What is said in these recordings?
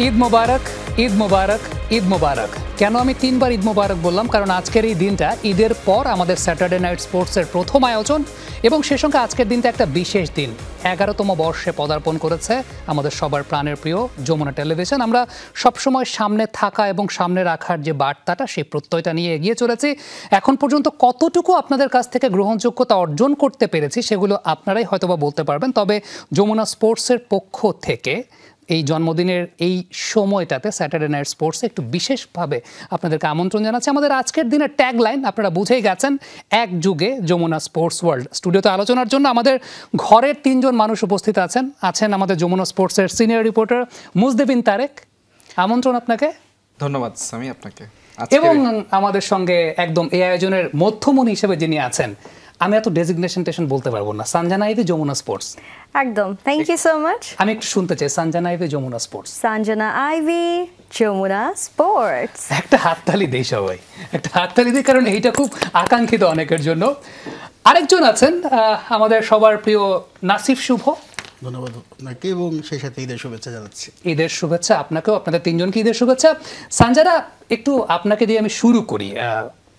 ঈদ মোবারক, ঈদ মোবারক, ঈদ মোবারক। কেন আমি তিনবার ঈদ মোবারক বললাম? কারণ আজকের এই দিনটা ঈদের পর আমাদের স্যাটারডে নাইট স্পোর্টসের প্রথম আয়োজন এবং সে সঙ্গে আজকের দিনটা একটা বিশেষ দিন। 11তম বর্ষে পদার্পণ করেছে আমাদের সবার প্রাণের প্রিয় যমুনা টেলিভিশন। আমরা সবসময় সামনে থাকা এবং সামনে রাখার যে বার্তাটা, সেই প্রত্যয়টা নিয়ে এগিয়ে চলেছি। এখন পর্যন্ত কতটুকু আপনাদের কাছ থেকে গ্রহণযোগ্যতা অর্জন করতে পেরেছি সেগুলো আপনারাই হয়তোবা বলতে পারবেন। তবে যমুনা স্পোর্টসের পক্ষ থেকে এই জন্মদিনের এই সময়টাতে স্যাটারডে নাইট স্পোর্টসে একটু বিশেষভাবে আপনাদেরকে আমন্ত্রণ জানাচ্ছি। আমাদের আজকের দিনের ট্যাগলাইন আপনারা বুঝেই গেছেন, এক যুগে যমুনা স্পোর্টস ওয়ার্ল্ড। স্টুডিওতে আলোচনার জন্য আমাদের ঘরের তিনজন মানুষ উপস্থিত আছেন আমাদের যমুনা স্পোর্টসের সিনিয়র রিপোর্টার মুজদিবিন তারেক। আমন্ত্রণ আপনাকে। ধন্যবাদ স্বামী আপনাকে। এবং আমাদের সঙ্গে একদম এই আয়োজনের মধ্যমণি হিসেবে যিনি আছেন, আমি এত ডেজিগনেশন বলতে পারবো না, সঞ্জনা আইভি যমুনা স্পোর্টস। একদম, থ্যাংক ইউ সো মাচ। আমি একটু শুনতে চাই, Sanjana Ivy Jamuna sports. Sanjana Ivy Jamuna sports. একটা হাততালি দেই সবাই, একটা হাততালি দিই, কারণ এইটা খুব আকাঙ্ক্ষিত অনেকের জন্য। আরেকজন আছেন আমাদের সবার প্রিয় নাসিফ শুভ। ধন্যবাদ আপনাকে এবং সেই সাথে ঈদের শুভেচ্ছা জানাচ্ছি। ঈদের শুভেচ্ছা আপনাকেও, আপনাদের তিনজনকে ঈদের শুভেচ্ছা। সঞ্জনা, একটু আপনাকে দিয়ে আমি শুরু করি।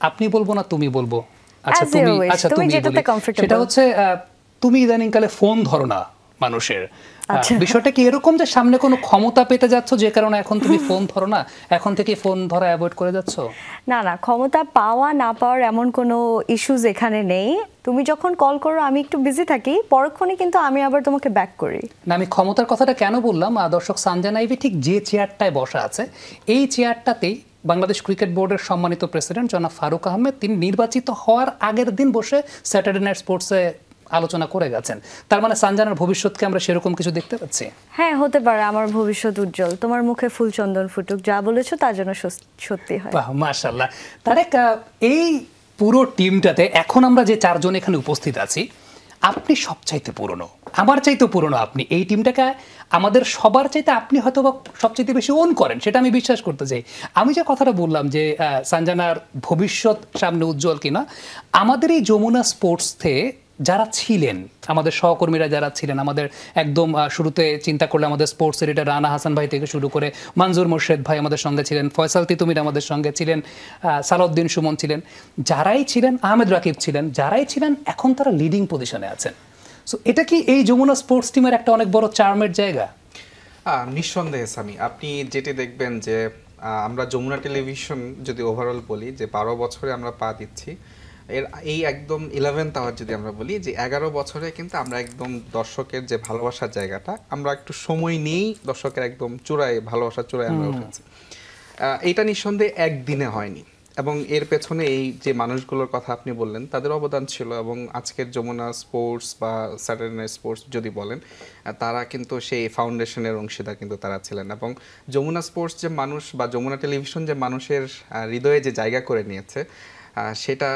আপনি বলবো না তুমি বলবো? আচ্ছা তুমি সেটা হচ্ছে, তুমি ইদানিংকালে ফোন ধরো না মানুষের। বিষয়টা কি এরকম যে সামনে কোনো ক্ষমতা পেতে যাচ্ছ যে কারণে এখন তুমি ফোন ধরো না, এখন থেকে ফোন ধরা অ্যাভয়েড করে যাচ্ছ? না না, ক্ষমতা পাওয়া না পাওয়ার এমন কোনো ইস্যুস এখানে নেই। তুমি যখন কল করো আমি একটু বিজি থাকি, পরক্ষণে কিন্তু আমি আবার তোমাকে ব্যাক করি। না, আমি ক্ষমতার কথাটা কেন বললাম, দর্শক সঞ্জনা আইভি ঠিক যে চেয়ারটায় বসা আছে এই চেয়ারটাতেই বাংলাদেশ ক্রিকেট বোর্ডের সম্মানিত প্রেসিডেন্ট জনাব ফারুক আহমেদ, তিনি নির্বাচিত হওয়ার আগের দিন বসে স্যাটারডে নাইট স্পোর্টসে আলোচনা করে গেছেন। তার মানে সঞ্জনার ভবিষ্যৎকে আমরা সেরকম কিছু দেখতে পাচ্ছি? হ্যাঁ, হতে পারে আমার ভবিষ্যৎ উজ্জ্বল। তোমার মুখে ফুল চন্দন ফুটুক, যা বলেছো তার জন্য সত্যি হয়। বাহ, মাশাআল্লাহ। তারেক, এই পুরো টিমটাতে এখন আমরা যে চারজন এখানে উপস্থিত আছি, আপনি সবচাইতে পুরনো, আমার চাইতে পুরনো আপনি। এই টিমটাকে আমাদের সবার চাইতে আপনি হয়তো বা সবচাইতে বেশি ওন করেন, সেটা আমি বিশ্বাস করতে চাই। আমি যে কথাটা বললাম যে সঞ্জনার ভবিষ্যৎ সামনে উজ্জ্বল কিনা, আমাদের এই যমুনা স্পোর্টসে যারা ছিলেন, আমাদের সহকর্মীরা যারা ছিলেন, আমাদের একদম শুরুতে চিন্তা করলে আমাদের স্পোর্টস এডিটর রানা হাসান ভাই থেকে শুরু করে মনজুর মোর্শেদ ভাই আমাদের সঙ্গে ছিলেন, ফয়সাল তিতুমির আমাদের সঙ্গে ছিলেন, সালাউদ্দিন সুমন ছিলেন, যারাই ছিলেন, আহমেদ রাকিব ছিলেন, যারাই ছিলেন এখন তারা লিডিং পজিশনে আছেন। সো এটা কি এই যমুনা স্পোর্টস টিমের একটা অনেক বড় চার্মের জায়গা? নিঃসন্দেহে সামি, আপনি যেটি দেখবেন যে আমরা যমুনা টেলিভিশন যদি ওভারঅল বলি যে 12 বছরে আমরা পা দিচ্ছি, এই একদম 11th আওয়ার যদি আমরা বলি যে 11 বছরে কিন্তু আমরা একদম দর্শকের যে ভালোবাসার জায়গাটা, আমরা একটু সময় নিয়েই দর্শকের একদম চূড়ায়, ভালোবাসার চূড়ায় আমরা উঠেছি। এইটা নিঃসন্দেহে একদিনে হয়নি এবং এর পেছনে এই যে মানুষগুলোর কথা আপনি বললেন তাদের অবদান ছিল। এবং আজকের যমুনা স্পোর্টস বা স্যাটারডে নাইট স্পোর্টস যদি বলেন, তারা কিন্তু সেই ফাউন্ডেশনের অংশীদার কিন্তু তারা ছিলেন। এবং যমুনা স্পোর্টস যে মানুষ বা যমুনা টেলিভিশন যে মানুষের হৃদয়ে যে জায়গা করে নিয়েছে, সেটা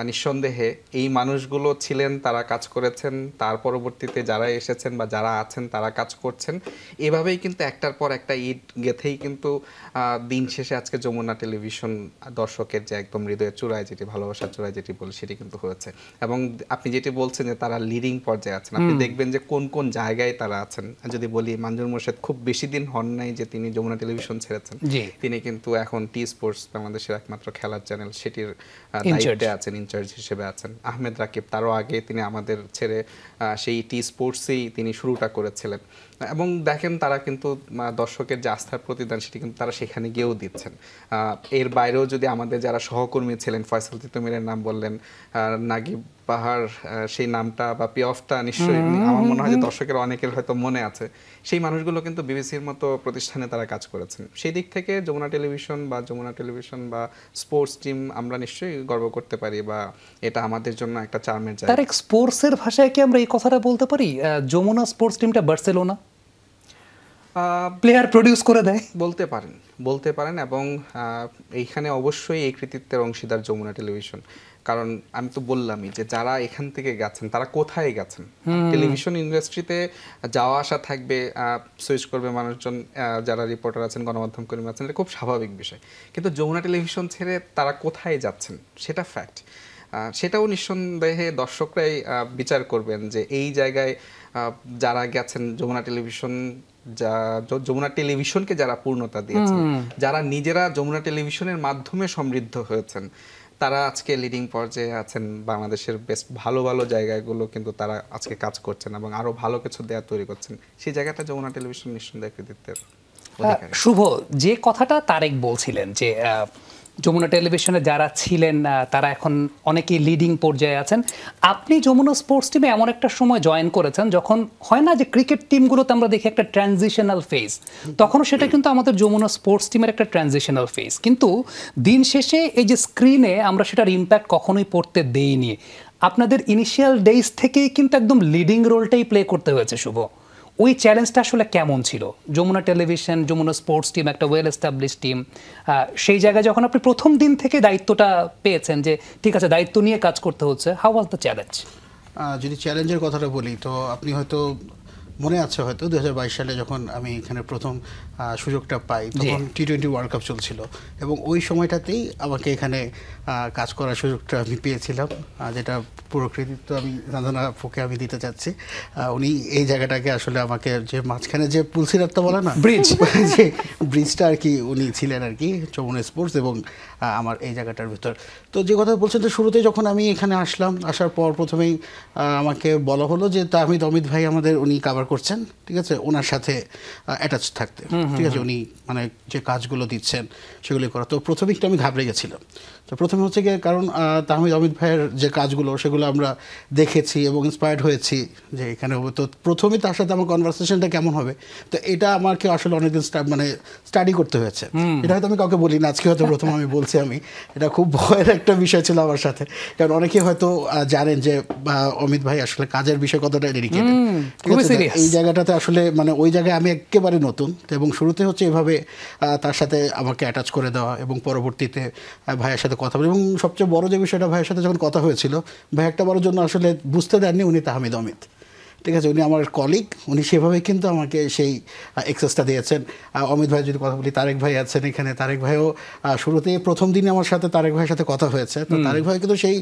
নিঃসন্দেহে এই মানুষগুলো ছিলেন, তারা কাজ করেছেন, তার পরবর্তীতে যারা এসেছেন বা যারা আছেন তারা কাজ করছেন। এভাবেই কিন্তু একটার পর একটা ঈদ গেথেই কিন্তু দিন শেষে আজকে যমুনা টেলিভিশন দর্শকের যে একদম হৃদয়ের চূড়ায়, যেটি ভালোবাসার চূড়ায় যেটি বলি, সেটি কিন্তু হয়েছে। এবং আপনি যেটি বলছেন যে তারা লিডিং পর্যায়ে আছেন, আপনি দেখবেন যে কোন কোন জায়গায় তারা আছেন। যদি বলি, মনজুর মোর্শেদ খুব বেশি দিন হন নাই যে তিনি যমুনা টেলিভিশন ছেড়েছেন, তিনি কিন্তু এখন টি স্পোর্টস, বাংলাদেশের একমাত্র খেলার চ্যানেল, সেটির দায়িত্বে আছেন, ইনচার্জ হিসেবে আছেন। আহমেদ রাকিব তারও আগে তিনি আমাদের ছেড়ে সেই টি স্পোর্টসেই তিনি শুরুটা করেছিলেন। এবং দেখেন তারা কিন্তু দর্শকের যে আস্থার প্রতিদান সেটি কিন্তু তারা সেখানে গিয়েও দিচ্ছেন। এর বাইরেও যদি আমাদের যারা সহকর্মী ছিলেন, ফয়সাল তিতুমিরের নাম বললেন, নাগিব বাহার, সেই নামটা বা পে অফটা নিশ্চয়ই আমার মনে হয় যে দর্শকের অনেকের হয়তো মনে আছে। সেই মানুষগুলো কিন্তু বিবিসির মতো প্রতিষ্ঠানে তারা কাজ করেছেন। সেই দিক থেকে যমুনা টেলিভিশন বা স্পোর্টস টিম আমরা নিশ্চয়ই গর্ব করতে পারি, বা এটা আমাদের জন্য একটা চার্মের জায়গা। তার স্পোর্টসের ভাষায় কি আমরা এই কথাটা বলতে পারি, যমুনা স্পোর্টস টিমটা বার্সেলোনা প্লেয়ার প্রডিউস করে দেয়? বলতে পারেন এবং এইখানে অবশ্যই এই কৃতিত্বের অংশীদার যমুনা টেলিভিশন। কারণ আমি তো বললামই যে যারা এখান থেকে গেছেন তারা কোথায় গেছেন। টেলিভিশন ইন্ডাস্ট্রিতে যাওয়া আসা থাকবে, সুইচ করবে মানুষজন, যারা রিপোর্টার আছেন, গণমাধ্যম কর্মী আছেন, এটা খুব স্বাভাবিক বিষয়। কিন্তু যমুনা টেলিভিশন ছেড়ে তারা কোথায় যাচ্ছেন সেটা ফ্যাক্ট। সেটাও নিঃসন্দেহে দর্শকরাই বিচার করবেন যে এই জায়গায় যারা গেছেন, যমুনা টেলিভিশন যমুনা টেলিভিশনকে যারা পূর্ণতা দিয়েছেন, যারা নিজেরা যমুনা টেলিভিশনের মাধ্যমে সমৃদ্ধ হয়েছেন, তারা আজকে লিডিং পর্যায়ে আছেন। বাংলাদেশের বেশ ভালো ভালো জায়গাগুলো কিন্তু তারা আজকে কাজ করছেন এবং আরো ভালো কিছু দেয়া তৈরি করছেন। সেই জায়গাটা যমুনা টেলিভিশন নিঃসন্দেহে কৃতিত্বের অধিকারী। শুভ, যে কথাটা তারেক বলছিলেন যে যমুনা টেলিভিশনে যারা ছিলেন তারা এখন অনেকেই লিডিং পর্যায়ে আছেন, আপনি যমুনা স্পোর্টস টিমে এমন একটা সময় জয়েন করেছেন যখন হয় না যে ক্রিকেট টিমগুলোতে আমরা দেখি একটা ট্রানজিশনাল ফেজ, তখনও সেটা কিন্তু আমাদের যমুনা স্পোর্টস টিমের একটা ট্রানজিশনাল ফেজ। কিন্তু দিন শেষে এই যে স্ক্রিনে আমরা সেটার ইম্প্যাক্ট কখনোই পড়তে দেইনি। আপনাদের ইনিশিয়াল ডেজ থেকেই কিন্তু একদম লিডিং রোলটাই প্লে করতে হয়েছে শুভ। ওই চ্যালেঞ্জটা আসলে কেমন ছিল? Jamuna television, Jamuna sports team একটা ওয়েল এস্টাবলিশ টিম, সেই জায়গায় যখন আপনি প্রথম দিন থেকে দায়িত্বটা পেয়েছেন যে ঠিক আছে দায়িত্ব নিয়ে কাজ করতে হচ্ছে, হাউ ওয়াজ দ্য চ্যালেঞ্জ? যদি চ্যালেঞ্জের কথাটা বলি তো আপনি হয়তো মনে আছে হয়তো 2022 সালে যখন আমি এখানে প্রথম সুযোগটা পাই তখন T20 ওয়ার্ল্ড কাপ চলছিল এবং ওই সময়টাতেই আমাকে এখানে কাজ করার সুযোগটা আমি পেয়েছিলাম, যেটা পুরো কৃতিত্ব আমি রাঞ্জনা আপুকে আমি দিতে চাচ্ছি। উনি এই জায়গাটাকে আসলে আমাকে যে মাঝখানে যে পুলসিরাতটা বলে না ব্রিজ, যে ব্রিজটা আর কি উনি ছিলেন আর কি যমুনা স্পোর্টস এবং আমার এই জায়গাটার ভিতর। তো যে কথা বলছেন যে শুরুতে যখন আমি এখানে আসলাম, আসার পর প্রথমেই আমাকে বলা হলো যে তাহমিদ অমিত ভাই আমাদের উনি কাভার করছেন, ঠিক আছে, ওনার সাথে অ্যাটাচ থাকতে, ঠিক আছে, উনি মানে যে কাজগুলো দিচ্ছেন সেগুলি করা। তো প্রথমে একটু আমি ঘাবড়ে গেছিলাম। তো প্রথমে হচ্ছে গিয়ে কারণ তাহমিদ অমিত ভাইয়ের যে কাজগুলো সেগুলো আমরা দেখেছি এবং ইন্সপায়ার্ড হয়েছি যে এখানে হবে। তো প্রথমেই তার সাথে আমার কনভারসেশনটা কেমন হবে, তো এটা আমাকে আসলে অনেকদিন মানে স্টাডি করতে হয়েছে। এটা হয়তো আমি কাউকে বলি না, আজকে হয়তো প্রথম আমি বলছি। আমি এটা খুব ভয়ের একটা বিষয় ছিল আমার সাথে, কারণ অনেকে হয়তো জানেন যে অমিত ভাই আসলে কাজের বিষয় কতটা ডেডিকেটেড। এই জায়গাটাতে আসলে মানে ওই জায়গায় আমি একেবারে নতুন এবং শুরুতে হচ্ছে এভাবে তার সাথে আমাকে অ্যাটাচ করে দেওয়া এবং পরবর্তীতে ভাইয়ের সাথে কথা বলি। এবং সবচেয়ে বড় যে বিষয়টা, ভাইয়ের সাথে যখন কথা হয়েছিল, ভাই একটা বড় জন্য আসলে বুঝতে দেননি উনি তাহমিদ অমিত, ঠিক আছে, উনি আমার কলিগ, উনি সেভাবেই কিন্তু আমাকে সেই এক্সেসটা দিয়েছেন। অমিত ভাই যদি কথা বলি, তারেক ভাই আছেন এখানে, তারেক ভাইও শুরুতেই প্রথম দিনে আমার সাথে তারেক ভাইয়ের সাথে কথা হয়েছে। তো তারেক ভাই কিন্তু সেই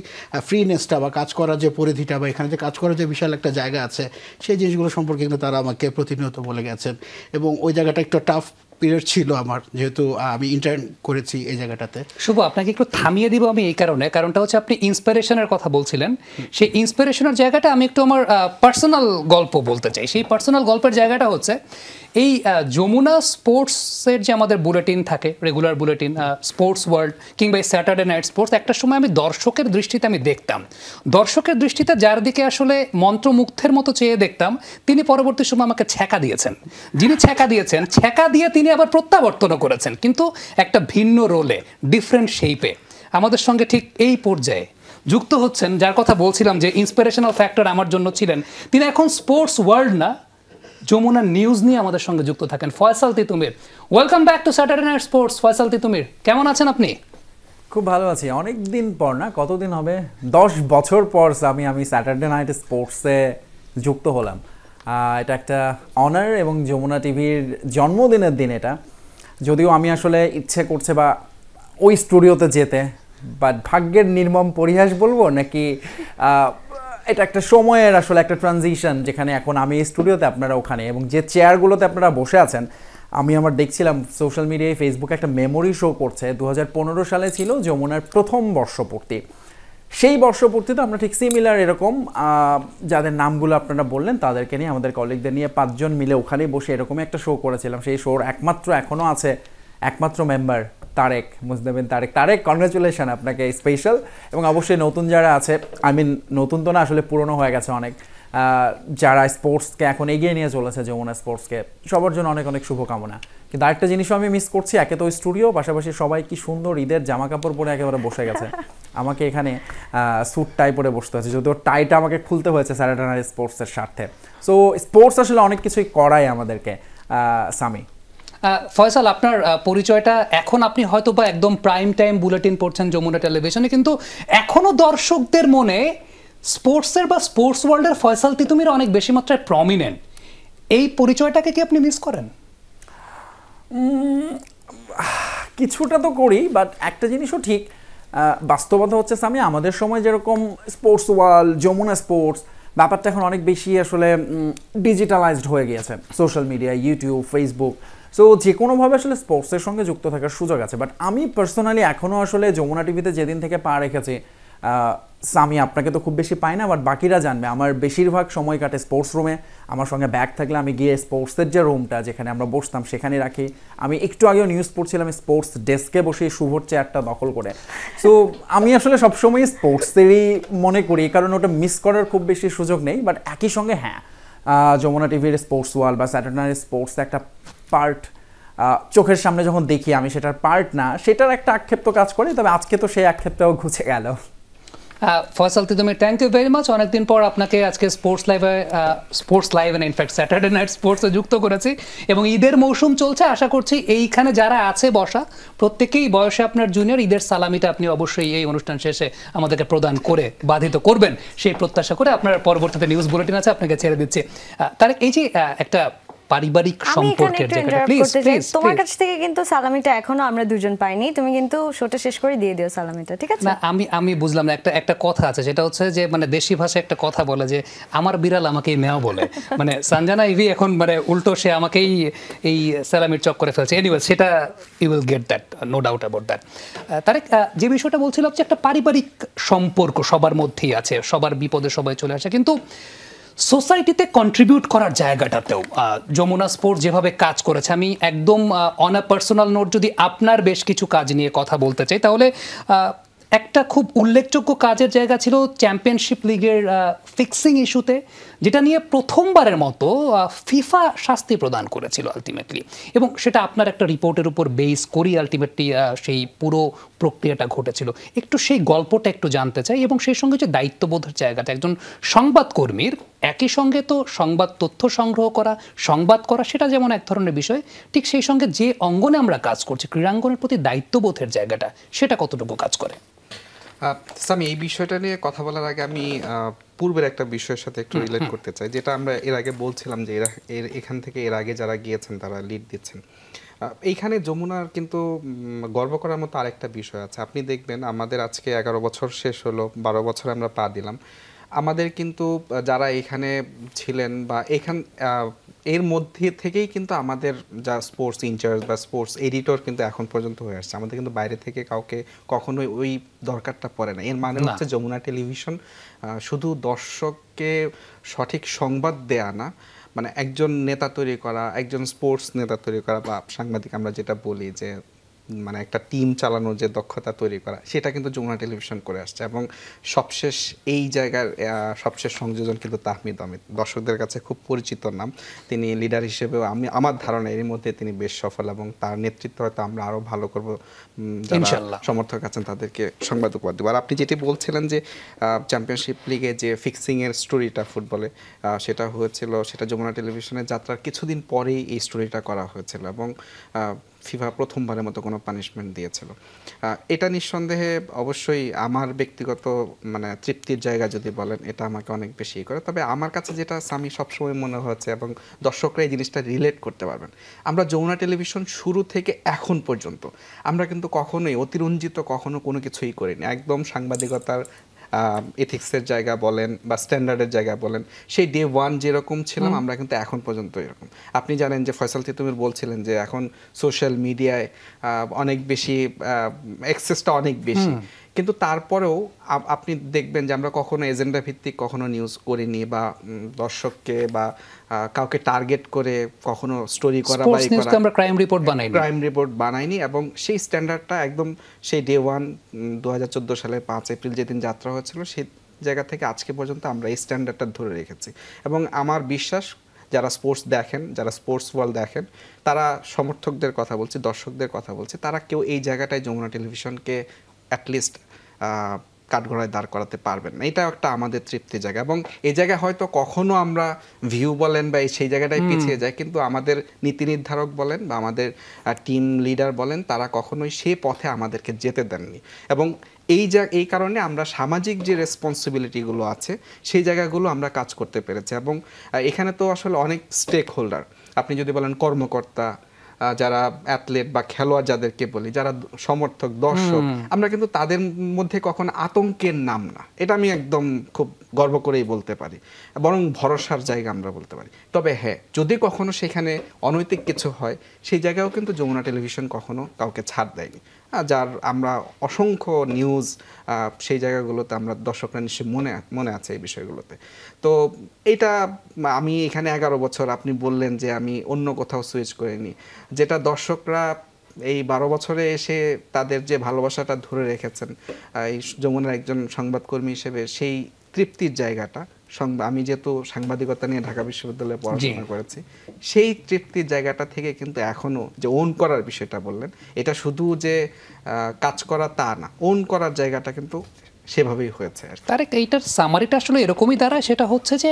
ফ্রিনেসটা বা কাজ করার যে পরিধিটা বা এখানে যে কাজ করার যে বিশাল একটা জায়গা আছে সেই জিনিসগুলো সম্পর্কে কিন্তু তারা আমাকে প্রতিনিয়ত বলে গেছেন। এবং ওই জায়গাটা একটা টাফ পিরিয়ড ছিল আমার, যেহেতু আমি ইন্টার্ন করেছি এই জায়গাটাতে। শুভ, আপনাকে একটু থামিয়ে দিব আমি এই কারণটা হচ্ছে আপনি ইন্সপিরেশনের কথা বলছিলেন, সেই ইন্সপিরেশনের জায়গাটা আমি একটু আমার পার্সোনাল গল্প বলতে চাই। সেই পার্সোনাল গল্পের জায়গাটা হচ্ছে এই যমুনা স্পোর্টসের যে আমাদের বুলেটিন থাকে, রেগুলার বুলেটিন, স্পোর্টস ওয়ার্ল্ড কিংবা স্যাটারডে নাইট স্পোর্টস, একটা সময় আমি দর্শকের দৃষ্টিতে আমি দেখতাম, দর্শকের দৃষ্টিতে যার দিকে আসলে মন্ত্রমুগ্ধের মতো চেয়ে দেখতাম, তিনি পরবর্তী সময় আমাকে ছ্যাঁকা দিয়েছেন। যিনি ছ্যাঁকা দিয়েছেন, ছ্যাঁকা দিয়ে তিনি আবার প্রত্যাবর্তনও করেছেন, কিন্তু একটা ভিন্ন রোলে, ডিফারেন্ট শেপে। আমাদের সঙ্গে ঠিক এই পর্যায়ে যুক্ত হচ্ছেন, যার কথা বলছিলাম যে ইন্সপিরেশনাল ফ্যাক্টর আমার জন্য ছিলেন, তিনি এখন স্পোর্টস ওয়ার্ল্ড না, যমুনা নিউজ নিয়ে আমাদের সঙ্গে যুক্ত থাকেন, Faisal Titumir. Welcome back to Saturday night sports. Faisal Titumir, কেমন আছেন আপনি? খুব ভালো আছি। অনেক দিন পর, না কতদিন হবে, 10 বছর পর আমি স্যাটারডে নাইট স্পোর্টসে যুক্ত হলাম। এটা একটা অনার এবং যমুনা টিভির জন্মদিনের দিন এটা। যদিও আমি আসলে ইচ্ছে করছে বা ওই স্টুডিওতে যেতে, বাট ভাগ্যের নির্মম পরিহাস বলবো নাকি, এটা একটা সময়ের আসলে একটা ট্রানজিশন, যেখানে এখন আমি এই স্টুডিওতে, আপনারা ওখানে, এবং যে চেয়ারগুলোতে আপনারা বসে আছেন, আমি দেখছিলাম সোশ্যাল মিডিয়ায়, ফেসবুকে একটা মেমোরি শো করছে। 2015 সালে ছিল যমুনার প্রথম বর্ষপূর্তি। সেই বর্ষপূর্তিতে আমরা ঠিক সিমিলার এরকম যাদের নামগুলো আপনারা বললেন তাদেরকে নিয়ে, আমাদের কলিগদের নিয়ে 5 জন মিলে ওখানেই বসে এরকমই একটা শো করেছিলাম। সেই শোর এখনও আছে একমাত্র মেম্বার তারেক, মুজদাবিন তারেক, কনগ্রাচুলেশন আপনাকে স্পেশাল। এবং অবশ্যই নতুন যারা আছে, নতুন তো না, আসলে পুরনো হয়ে গেছে অনেক, যারা স্পোর্টসকে এখন এগিয়ে নিয়ে চলেছে, যমুনা স্পোর্টসকে, সবার জন্য অনেক অনেক শুভকামনা। কিন্তু আরেকটা জিনিসও আমি মিস করছি, একে তো স্টুডিও, পাশাপাশি সবাই কি সুন্দর ঈদের জামা কাপড় পরে একেবারে বসে গেছে। আমাকে এখানে স্যুট টাই পরে বসতে হয়েছে, যদিও টাইটা আমাকে খুলতে হয়েছে স্যাটারডে নাইট স্পোর্টসের স্বার্থে। সো স্পোর্টস আসলে অনেক কিছুই করায় আমাদেরকে। সামি, ফয়সাল, আপনার পরিচয়টা এখন, আপনি হয়তো বা একদম প্রাইম টাইম বুলেটিন পড়ছেন যমুনা টেলিভিশনে, কিন্তু এখনো দর্শকদের মনে স্পোর্টসের বা স্পোর্টস ওয়ার্ল্ডের ফয়সাল তিতুমির অনেক বেশি মাত্রায় প্রমিনেন্ট। এই পরিচয়টাকে কি আপনি মিস করেন? কিছুটা তো করি, বাট একটা জিনিসও ঠিক, বাস্তবতা হচ্ছে সামি, আমাদের সময় যেরকম স্পোর্টস ওয়ার্ল্ড, যমুনা স্পোর্টস ব্যাপারটা এখন অনেক বেশি আসলে ডিজিটালাইজড হয়ে গিয়েছে, social media, YouTube, Facebook. So যে কোনোভাবে আসলে স্পোর্টসের সঙ্গে যুক্ত থাকার সুযোগ আছে। বাট আমি পার্সোনালি এখনও আসলে যমুনা টিভিতে যেদিন থেকে পা রেখেছি, আমি আপনাকে তো খুব বেশি পাই না, বাট বাকিরা জানবে আমার বেশিরভাগ সময় কাটে স্পোর্টস রুমে। আমার সঙ্গে ব্যাগ থাকলে আমি গিয়ে স্পোর্টসের যে রুমটা যেখানে আমরা বসতাম সেখানে রাখি। আমি একটু আগেও নিউজ পড়ছিলাম স্পোর্টস ডেস্কে বসে শুভর চেয়ারটা দখল করে। সো আমি আসলে সবসময় স্পোর্টসেরই মনে করি, কারণ ওটা মিস করার খুব বেশি সুযোগ নেই। বাট একই সঙ্গে হ্যাঁ, যমুনা টিভির স্পোর্টস ওয়াল বা স্যাটারডে নাইট স্পোর্টস একটা পার্ট চোখের সামনে যখন দেখি আমি সেটার পার্ট না, সেটার একটা আক্ষেপ তো কাজ করে। তবে আজকে তো সেই আক্ষেপটাও ঘুচে গেল। Faisal Titumi, thank you very much. অনেকদিন পর আপনাকে আজকে স্পোর্টস লাইভে ইনফ্যাক্ট স্যাটারডে নাইট স্পোর্টসে যুক্ত করেছি, এবং ঈদের মৌসুম চলছে। আশা করছি এইখানে যারা আছে বসা প্রত্যেকেই বয়সে আপনার জুনিয়র, ঈদের সালামিটা আপনি অবশ্যই এই অনুষ্ঠান শেষে আমাদেরকে প্রদান করে বাধিত করবেন সেই প্রত্যাশা করে আপনার পরবর্তীতে নিউজ বুলেটিন আছে, আপনাকে ছেড়ে দিচ্ছি। তার এই যে একটা পারিবারিক সম্পর্কের জায়গাটা, প্লিজ প্লিজ তোমার কাছ থেকে কিন্তু সালামিটা এখনো আমরা দুজন পাইনি, তুমি কিন্তু শোটা শেষ করে দিয়ে দিও সালামিটা, ঠিক আছে? না, আমি বুঝলাম না। একটা কথা আছে, যেটা হচ্ছে যে মানে দেশি ভাষায় একটা কথা বলে যে আমার বিড়াল আমাকেই মেও বলে। মানে সঞ্জনা ইভি এখন মানে উল্টো সে আমাকেই এই সালামির চক করে ফেলছে। এনিওয়ে, সেটা you will get that, no doubt about that. Tarek, যে বিষয়টা বলছিলাম যে একটা পারিবারিক সম্পর্ক সবার মধ্যেই আছে, সবার বিপদে সবাই চলে আসে, কিন্তু সোসাইটিতে কন্ট্রিবিউট করার জায়গাটাতেও যমুনা স্পোর্টস যেভাবে কাজ করেছে, আমি একদম অন আ পার্সোনাল নোট যদি আপনার বেশ কিছু কাজ নিয়ে কথা বলতে চাই, তাহলে একটা খুব উল্লেখযোগ্য কাজের জায়গা ছিল চ্যাম্পিয়নশিপ লিগের ফিক্সিং ইস্যুতে, যেটা নিয়ে প্রথমবারের মতো ফিফা শাস্তি প্রদান করেছিল আলটিমেটলি, এবং সেটা আপনার একটা রিপোর্টের উপর বেস করি আলটিমেটলি সেই পুরো প্রক্রিয়াটা ঘটেছিল। একটু সেই গল্পটা একটু জানতে চাই, এবং সেই সঙ্গে যে দায়িত্ববোধের জায়গাটা একজন সংবাদকর্মীর, একই সঙ্গে তো সংবাদ তথ্য সংগ্রহ করা, সংবাদ করা সেটা যেমন এক ধরনের বিষয়, ঠিক সেই সঙ্গে যে অঙ্গনে আমরা কাজ করছি, ক্রীড়াঙ্গনের প্রতি দায়িত্ববোধের জায়গাটা, সেটা কতটুকু কাজ করে? আমি এই বিষয়টা নিয়ে কথা বলার আগে আমি পূর্বের একটা বিষয়ের সাথে একটু রিলেট করতে চাই, যেটা আমরা এর আগে বলছিলাম যে এখান থেকে এর আগে যারা গিয়েছেন তারা লিড দিচ্ছেন। এইখানে যমুনার কিন্তু গর্ব করার মতো আরেকটা বিষয় আছে। আপনি দেখবেন আমাদের আজকে 11 বছর শেষ হলো, 12 বছর আমরা পা দিলাম। আমাদের কিন্তু যারা এখানে ছিলেন বা এর মধ্যে থেকেই কিন্তু আমাদের যা স্পোর্টস ইনচার্জ বা স্পোর্টস এডিটর কিন্তু এখন পর্যন্ত হয়ে আসছে। আমাদের কিন্তু বাইরে থেকে কাউকে কখনোই ওই দরকারটা পড়ে না। এর মানে হচ্ছে যমুনা টেলিভিশন শুধু দর্শককে সঠিক সংবাদ দেয়া না, মানে একজন নেতা তৈরি করা, একজন স্পোর্টস নেতা তৈরি করা বা সাংবাদিক আমরা যেটা বলি যে মানে একটা টিম চালানোর যে দক্ষতা তৈরি করা, সেটা কিন্তু যমুনা টেলিভিশন করে আসছে। এবং সবশেষ এই জায়গার সবশেষ সংযোজন কিন্তু তাহমিদ অমিত, দর্শকদের কাছে খুব পরিচিত নাম। তিনি লিডার হিসেবেও আমার ধারণা এর মধ্যে তিনি বেশ সফল, এবং তার নেতৃত্ব হয়তো আমরা আরও ভালো করবো। যারা সমর্থক আছেন তাদেরকে সংবাদ উপহার দেবো। আর আপনি যেটি বলছিলেন যে চ্যাম্পিয়নশিপ লিগে যে ফিক্সিংয়ের স্টোরিটা ফুটবলে, সেটা হয়েছিল, সেটা যমুনা টেলিভিশনের যাত্রার কিছুদিন পরেই এই স্টোরিটা করা হয়েছিল, এবং ফিফা প্রথমবারের মতো কোনো পানিশমেন্ট দিয়েছিল। এটা নিঃসন্দেহে অবশ্যই আমার ব্যক্তিগত মানে তৃপ্তির জায়গা যদি বলেন, এটা আমাকে অনেক বেশি করে। তবে আমার কাছে যেটা আমি সবসময় মনে হচ্ছে, এবং দর্শকরা এই জিনিসটা রিলেট করতে পারবেন, আমরা যমুনা টেলিভিশন শুরু থেকে এখন পর্যন্ত আমরা কিন্তু কখনোই অতিরঞ্জিত কখনো কোনো কিছুই করিনি। একদম সাংবাদিকতার এথিক্সের জায়গা বলেন বা স্ট্যান্ডার্ডের জায়গা বলেন, সেই ডে ওয়ান যেরকম ছিলাম আমরা কিন্তু এখন পর্যন্ত এরকম। আপনি জানেন যে ফয়সাল তিতুমির বলছিলেন যে এখন সোশ্যাল মিডিয়ায় অনেক বেশি অ্যাক্সেসটা অনেক বেশি, কিন্তু তারপরেও আপনি দেখবেন যে আমরা কখনো এজেন্ডা ভিত্তিক কখনো নিউজ করিনি, বা দর্শককে বা কাউকে টার্গেট করে কখনো স্টোরি করা বা আমরা ক্রাইম রিপোর্ট বানাইনি। এবং সেই স্ট্যান্ডার্ডটা একদম সেই ডে ওয়ান 2014 সালের 5 এপ্রিল যেদিন যাত্রা হয়েছিল সেই জায়গা থেকে আজকে পর্যন্ত আমরা এই স্ট্যান্ডার্ডটা ধরে রেখেছি। এবং আমার বিশ্বাস যারা স্পোর্টস দেখেন, যারা স্পোর্টস ওয়ার্ল্ড দেখেন, তারা সমর্থকদের কথা বলছে, দর্শকদের কথা বলছে, তারা কেউ এই জায়গাটায় যমুনা টেলিভিশনকে অ্যাটলিস্ট কাঠগড়ায় দাঁড় করাতে পারবেন না। এটা একটা আমাদের তৃপ্তির জায়গা। এবং এই জায়গায় হয়তো কখনো আমরা ভিউ বলেন বা সেই জায়গাটায় পিছিয়ে যাই, কিন্তু আমাদের নীতি নির্ধারক বলেন বা আমাদের টিম লিডার বলেন, তারা কখনোই সেই পথে আমাদেরকে যেতে দেননি। এবং এই কারণে আমরা সামাজিক যে রেসপন্সিবিলিটিগুলো আছে সেই জায়গাগুলো আমরা কাজ করতে পেরেছি। এবং এখানে তো আসলে অনেক স্টেক হোল্ডার, আপনি যদি বলেন কর্মকর্তা, যারা অ্যাথলেট বা খেলোয়াড় যাদেরকে বলি, যারা সমর্থক, দর্শক, আমরা কিন্তু তাদের মধ্যে কখনো আতঙ্কের নাম না, এটা আমি একদম খুব গর্ব করেই বলতে পারি, বরং ভরসার জায়গা আমরা বলতে পারি। তবে হ্যাঁ, যদি কখনো সেখানে অনৈতিক কিছু হয়, সেই জায়গায়ও কিন্তু যমুনা টেলিভিশন কখনো কাউকে ছাড় দেয়নি। যার আমরা অসংখ্য নিউজ সেই জায়গাগুলোতে আমরা দর্শকরা নিশ্চয়ই মনে আছে এই বিষয়গুলোতে। তো এটা আমি এখানে 11 বছর, আপনি বললেন যে আমি অন্য কোথাও সুইচ করিনি, যেটা দর্শকরা এই 12 বছরে এসে তাদের যে ভালোবাসাটা ধরে রেখেছেন এই যমুনার একজন সংবাদকর্মী হিসেবে, সেই তৃপ্তির জায়গাটা, আমি যেহেতু সাংবাদিকতা নিয়ে ঢাকা বিশ্ববিদ্যালয়ে পড়াশোনা করেছি, সেই তৃপ্তির জায়গাটা থেকে কিন্তু এখনো যে ওন করার বিষয়টা বললেন, এটা শুধু যে কাজ করা তা না, ওন করার জায়গাটা কিন্তু সেভাবেই হয়েছে। তারেক, এইটার সামারিটা আসলে এরকমই দাঁড়ায়, সেটা হচ্ছে যে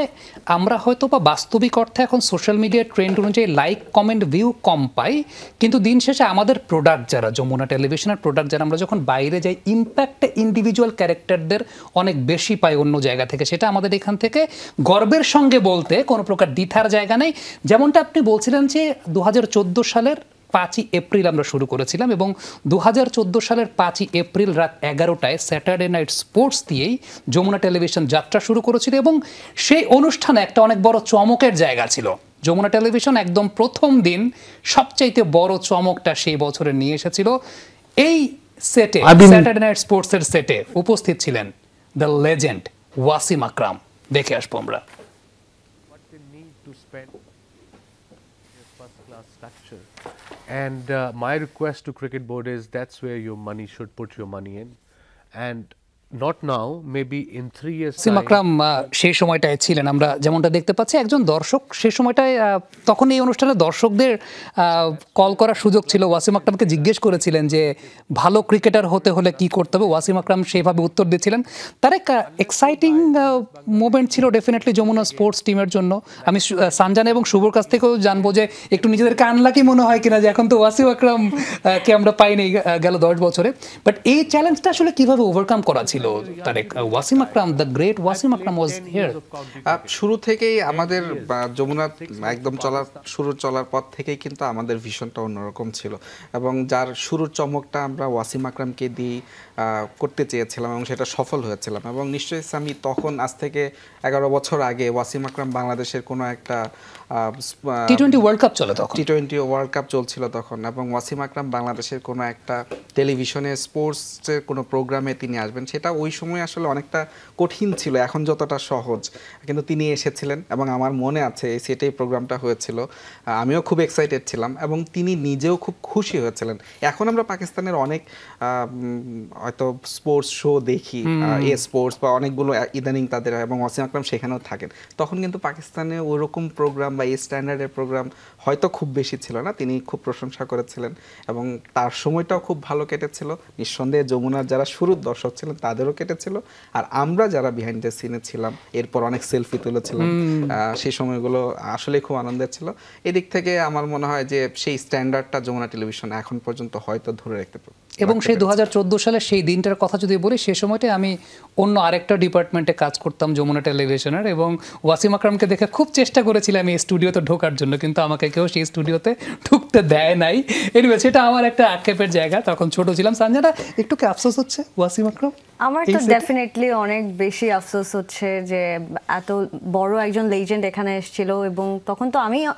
আমরা হয়তো বা বাস্তবিক অর্থে এখন সোশ্যাল মিডিয়ার ট্রেন্ড অনুযায়ী লাইক, কমেন্ট, ভিউ কম পাই, কিন্তু দিন শেষে আমাদের প্রোডাক্ট যারা যমুনা টেলিভিশনের প্রোডাক্ট যারা, আমরা যখন বাইরে যাই ইম্প্যাক্টে ইন্ডিভিজুয়াল ক্যারেক্টারদের অনেক বেশি পাই অন্য জায়গা থেকে। সেটা আমাদের এখান থেকে গর্বের সঙ্গে বলতে কোনো প্রকার দ্বিধার জায়গা নেই। যেমনটা আপনি বলছিলেন যে 2014 সালের 5ই এপ্রিল আমরা শুরু করেছিলাম, এবং 2014 সালের 5ই এপ্রিল রাত 11টায় স্যাটারডে নাইট স্পোর্টস দিয়েই যমুনা টেলিভিশন যাত্রা শুরু করেছিল, এবং সেই অনুষ্ঠানে একটা অনেক বড় চমকের জায়গা ছিল। যমুনা টেলিভিশন একদম প্রথম দিন সবচাইতে বড় চমকটা সেই বছরে নিয়ে এসেছিল। এই সেটে, স্যাটারডে নাইট স্পোর্টসের সেটে উপস্থিত ছিলেন দ্য লেজেন্ড ওয়াসিম আকরাম। দেখে আসবো আমরা। And my request to Cricket Board is that's where your money should put your money in, and not now, maybe in 3 years Wasim আকরাম সেই সময়টায় ছিলেন, আমরা যেমনটা দেখতে পাচ্ছি একজন দর্শক সেই সময়টায়। তখন এই অনুষ্ঠানে দর্শকদের কল করার সুযোগ ছিল। ওয়াসিম আকরামকে জিজ্ঞেস করেছিলেন যে ভালো ক্রিকেটার হতে হলে কি করতে হবে, ওয়াসিম আকরাম সেভাবে উত্তর দিয়েছিলেন। তার এক এক্সাইটিং মোমেন্ট ছিল ডেফিনেটলি যমুনা স্পোর্টস টিমের জন্য। আমি সানজানা এবং শুভর কাছ থেকেও জানবো যে একটু নিজেদেরকে আনলাকি মনে হয় কিনা যে এখন তো ওয়াসিম আকরাম কে আমরা পাইনি গেল 10 বছরে, বাট এই চ্যালেঞ্জটা আসলে কিভাবে ওভারকাম করা ছিল Tarek? Wasim Akram, the great Wasim Akram was here. শুরু থেকেই আমাদের যমুনা একদম চলার পথ থেকেই কিন্তু আমাদের ভিশনটা অন্যরকম ছিল, এবং যার শুরুর চমকটা আমরা ওয়াসিম আকরামকে দিয়ে করতে চেয়েছিলাম এবং সেটা সফল হয়েছিলাম। এবং নিশ্চয়ই আমি তখন আজ থেকে 11 বছর আগে ওয়াসিম আকরাম বাংলাদেশের কোনো একটা টি-20 ওয়ার্ল্ড কাপ চলে তখন, টি-20 ওয়ার্ল্ড কাপ চলছিল তখন, এবং ওয়াসিম আকরাম বাংলাদেশের কোনো একটা টেলিভিশনে স্পোর্টসের কোনো প্রোগ্রামে তিনি আসবেন, সেটা ওই সময় আসলে অনেকটা কঠিন ছিল, এখন যতটা সহজ। কিন্তু তিনি এসেছিলেন এবং আমার মনে আছে এই সেটাই প্রোগ্রামটা হয়েছিল, আমিও খুব এক্সাইটেড ছিলাম এবং তিনি নিজেও খুব খুশি হয়েছিলেন। এখন আমরা পাকিস্তানের অনেক হয়তো স্পোর্টস শো দেখি, এ স্পোর্টস বা অনেকগুলো ইদানিং তাদের, এবং ওয়াসিম আকরাম সেখানেও থাকেন। তখন কিন্তু পাকিস্তানে ওরকম প্রোগ্রাম বা এই স্ট্যান্ডার্ডের প্রোগ্রাম হয়তো খুব বেশি ছিল না। তিনি খুব প্রশংসা করেছিলেন এবং তার সময়টাও খুব ভালো কেটেছিল। নিঃসন্দেহে যমুনার যারা শুরুর দর্শক ছিলেন তাদেরও কেটেছিল, আর আমরা যারা বিহাইন্ড দ্য সিনে ছিলাম এরপর অনেক সেলফি তুলেছিলাম, সেই সময়গুলো আসলে খুব আনন্দের ছিল। এদিক থেকে আমার মনে হয় যে সেই স্ট্যান্ডার্ডটা যমুনা টেলিভিশন এখন পর্যন্ত হয়তো ধরে রাখতে পারে। এবং সেই 2014 সালের সেই দিনটার কথা যদি বলি, সেই সময়টায় আমি অন্য আরেকটা ডিপার্টমেন্টে কাজ করতাম যমুনা টেলিভিশনের, এবং ওয়াসিম আকরামকে দেখে খুব চেষ্টা করেছিলাম এই স্টুডিওতে ঢোকার জন্য, কিন্তু আমাকে কেউ সেই স্টুডিওতে ঢুকতে দেয় নাই। এনিওয়ে, সেটা আমার একটা আক্ষেপের জায়গা, তখন ছোট ছিলাম। সানজানা, একটু কি আফসোস হচ্ছে ওয়াসিম আকরাম? আমার তো ডেফিনেটলি অনেক বেশি আফসোস হচ্ছে যে এত বড় একজন লেজেন্ড এখানে এসেছিল, এবং তখন তো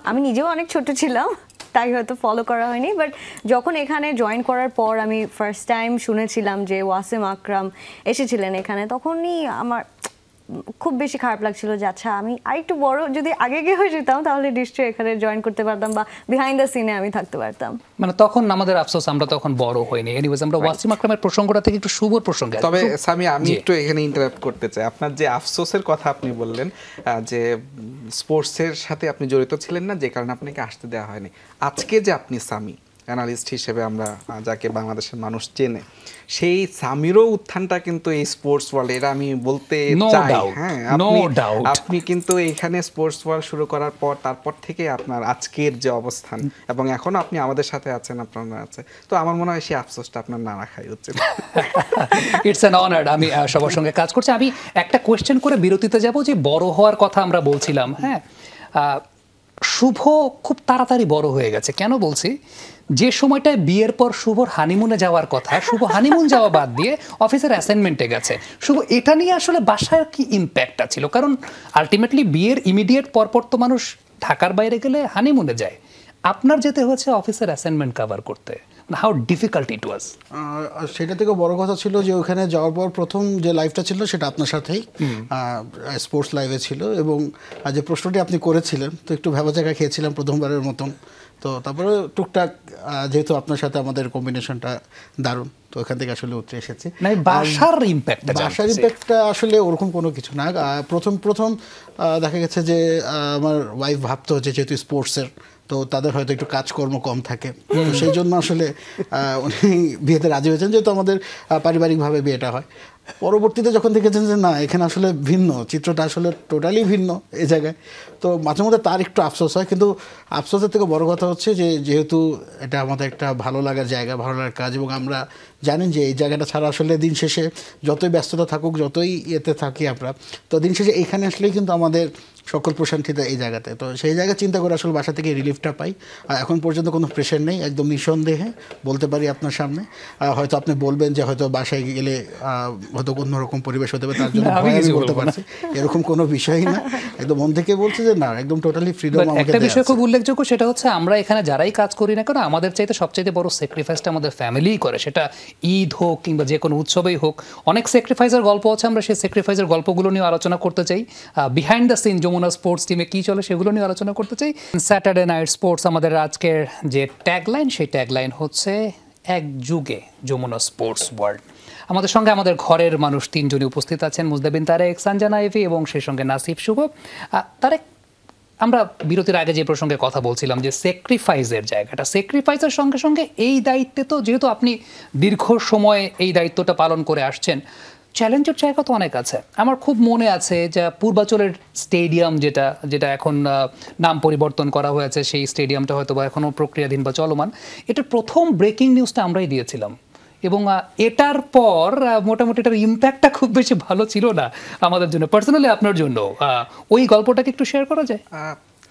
আমি নিজেও অনেক ছোট ছিলাম, তাই হয়তো ফলো করা হয়নি। বাট যখন এখানে জয়েন করার পর আমি ফার্স্ট টাইম শুনেছিলাম যে ওয়াসিম আকরাম এসেছিলেন এখানে, তখনই আমার খুব বেশি খারাপ লাগছিল যে আচ্ছা আমি আরেকটু বড় যদি আগে গিয়ে হয়ে যেতাম তাহলে নিশ্চয়ই এখানে জয়েন করতে পারতাম বা বিহাইন্ড দ্য সিনে আমি থাকতে পারতাম। মানে তখন আমাদের আফসোস, আমরা তখন বড় হইনি। এনিওয়েজ, আমরা ওয়াসিম আকরামের প্রসঙ্গটা থেকে একটু শুভর প্রসঙ্গে। তবে সামি, আমি একটু এখানে ইন্টারাপ্ট করতে চাই। আপনার যে আফসোসের কথা আপনি বললেন যে স্পোর্টসের সাথে আপনি জড়িত ছিলেন না, যে কারণে আপনাকে আসতে দেওয়া হয়নি। আজকে যে আপনি সামি অ্যানালিস্ট হিসেবে আমরা যাকে বাংলাদেশের মানুষ চেনে, সেই সামিরও উত্থানটা কিন্তু এই স্পোর্টস ওয়ার্ল্ড, এটা আমি বলতে চাই। হ্যাঁ, আপনি কিন্তু এখানে স্পোর্টস ওয়ার্ল্ড শুরু করার পর তারপর থেকে আপনার আজকের যে অবস্থান, এবং এখনো আপনি আমাদের সাথে আছেন, আপনার আছে, তো আমার মনে হয় সেই আফসোসটা আপনার না রাখাই উচিত। ইটস অ্যান অনার, আমি সবার সঙ্গে কাজ করছি। আমি একটা কোয়েশ্চেন করে বিরতিতে যাব, যে বড় হওয়ার কথা আমরা বলছিলাম। হ্যাঁ, শুভ খুব তাড়াতাড়ি বড় হয়ে গেছে। কেন বলছি, যে সময়টায় বিয়ের পর শুভর হানিমুনে যাওয়ার কথা, শুভ হানিমুন যাওয়া বাদ দিয়ে অফিসের অ্যাসাইনমেন্টে গেছে। শুভ এটা নিয়ে আসলে বাসায় কি ইম্প্যাক্টটা ছিল? কারণ আলটিমেটলি বিয়ের ইমিডিয়েট পরপর তো মানুষ ঢাকার বাইরে গেলে হানিমুনে যায়, আপনার যেতে হচ্ছে অফিসের অ্যাসাইনমেন্ট কভার করতে। হাউ ডিফিকাল্ট ইট ওয়াজ। সেটা থেকে বড় কথা ছিল যে ওখানে যাওয়ার পর প্রথম যে লাইভটা ছিল সেটা আপনার সাথেই স্পোর্টস লাইভে ছিল, এবং যে প্রশ্নটি আপনি করেছিলেন তো একটু ভেবাচাকা খেয়েছিলাম প্রথমবারের মতন। তো তারপরে টুকটাক যেহেতু আপনার সাথে আমাদের কম্বিনেশনটা দারুণ, তো ওখান থেকে আসলে উঠে এসেছি। বাসার ইম্প্যাক্টটা আসলে ওরকম কোনো কিছু না। প্রথম দেখা গেছে যে আমার ওয়াইফ ভাবতো যে যেহেতু স্পোর্টসের তো তাদের হয়তো একটু কাজকর্ম কম থাকে, তো সেই জন্য আসলে উনি বিয়েতে রাজি হয়েছেন, যেহেতু আমাদের পারিবারিকভাবে বিয়েটা হয়। পরবর্তীতে যখন দেখেছেন যে না এখানে আসলে ভিন্ন চিত্রটা, আসলে টোটালি ভিন্ন এই জায়গায়, তো মাঝে মধ্যে তার একটু আফসোস হয়। কিন্তু আফসোসের থেকে বড় কথা হচ্ছে যে যেহেতু এটা আমাদের একটা ভালো লাগার জায়গা, ভালো লাগার কাজ, এবং আমরা জানেন যে এই জায়গাটা ছাড়া আসলে দিন শেষে যতই ব্যস্ততা থাকুক, যতই ইয়েতে থাকি আমরা, তো দিন শেষে এইখানে আসলেই কিন্তু আমাদের সকল প্রশান্তিটা এই জায়গাতে। তো সেই জায়গা চিন্তা করে আসলে বাসা থেকে রিলিফটা পাই। এখন পর্যন্ত কোনো প্রেশার নেই, একদম নিঃসন্দেহে বলতে পারি আপনার সামনে। হয়তো আপনি বলবেন যে হয়তো বাসায় গেলে হয়তো অন্যরকম পরিবেশ হতে পারে, তার জন্য আমি বলতে পারছি এরকম কোনো বিষয়ই না, একদম মন থেকে বলছি যে না একদম টোটালি ফ্রিডম। একটা বিষয় খুব উল্লেখযোগ্য, সেটা হচ্ছে আমরা এখানে যারাই কাজ করি না কেন, আমাদের চাইতে সবচাইতে বড় স্যাক্রিফাইসটা আমাদের ফ্যামিলিই করে। সেটা ঈদ হোক কিংবা যে কোনো উৎসবেই হোক, অনেক স্যাক্রিফাইসের গল্প আছে, আমরা সেই স্যাক্রিফাইসের গল্পগুলো নিয়ে আলোচনা করতে চাই। Behind the scene Jamuna sports টিমে কী চলে সেগুলো নিয়ে আলোচনা করতে চাই। স্যাটারডে নাইট স্পোর্টস আমাদের আজকের যে ট্যাগলাইন, সেই ট্যাগলাইন হচ্ছে এক যুগে যমুনা স্পোর্টস ওয়ার্ল্ড। আমাদের সঙ্গে আমাদের ঘরের মানুষ তিনজনই উপস্থিত আছেন, মুজদাবিন তারেক, সানজানা আইভি এবং সেই সঙ্গে নাসিফ শুভ। তারেক, আমরা বিরতির আগে যে প্রসঙ্গে কথা বলছিলাম যে স্যাক্রিফাইসের জায়গাটা, স্যাক্রিফাইসের সঙ্গে সঙ্গে এই দায়িত্বে তো যেহেতু আপনি দীর্ঘ সময় এই দায়িত্বটা পালন করে আসছেন, চ্যালেঞ্জের জায়গা তো অনেক আছে। আমার খুব মনে আছে যে পূর্বাচলের স্টেডিয়াম যেটা এখন নাম পরিবর্তন করা হয়েছে, সেই স্টেডিয়ামটা হয়তো বা এখনও প্রক্রিয়াধীন বা চলমান। এটা প্রথম ব্রেকিং নিউজটা আমরাই দিয়েছিলাম, এবং এটার পর মোটামুটি এটার ইম্প্যাক্টটা খুব বেশি ভালো ছিল না আমাদের জন্য, পার্সোনালি আপনার জন্য। ওই গল্পটাকে একটু শেয়ার করা যায়?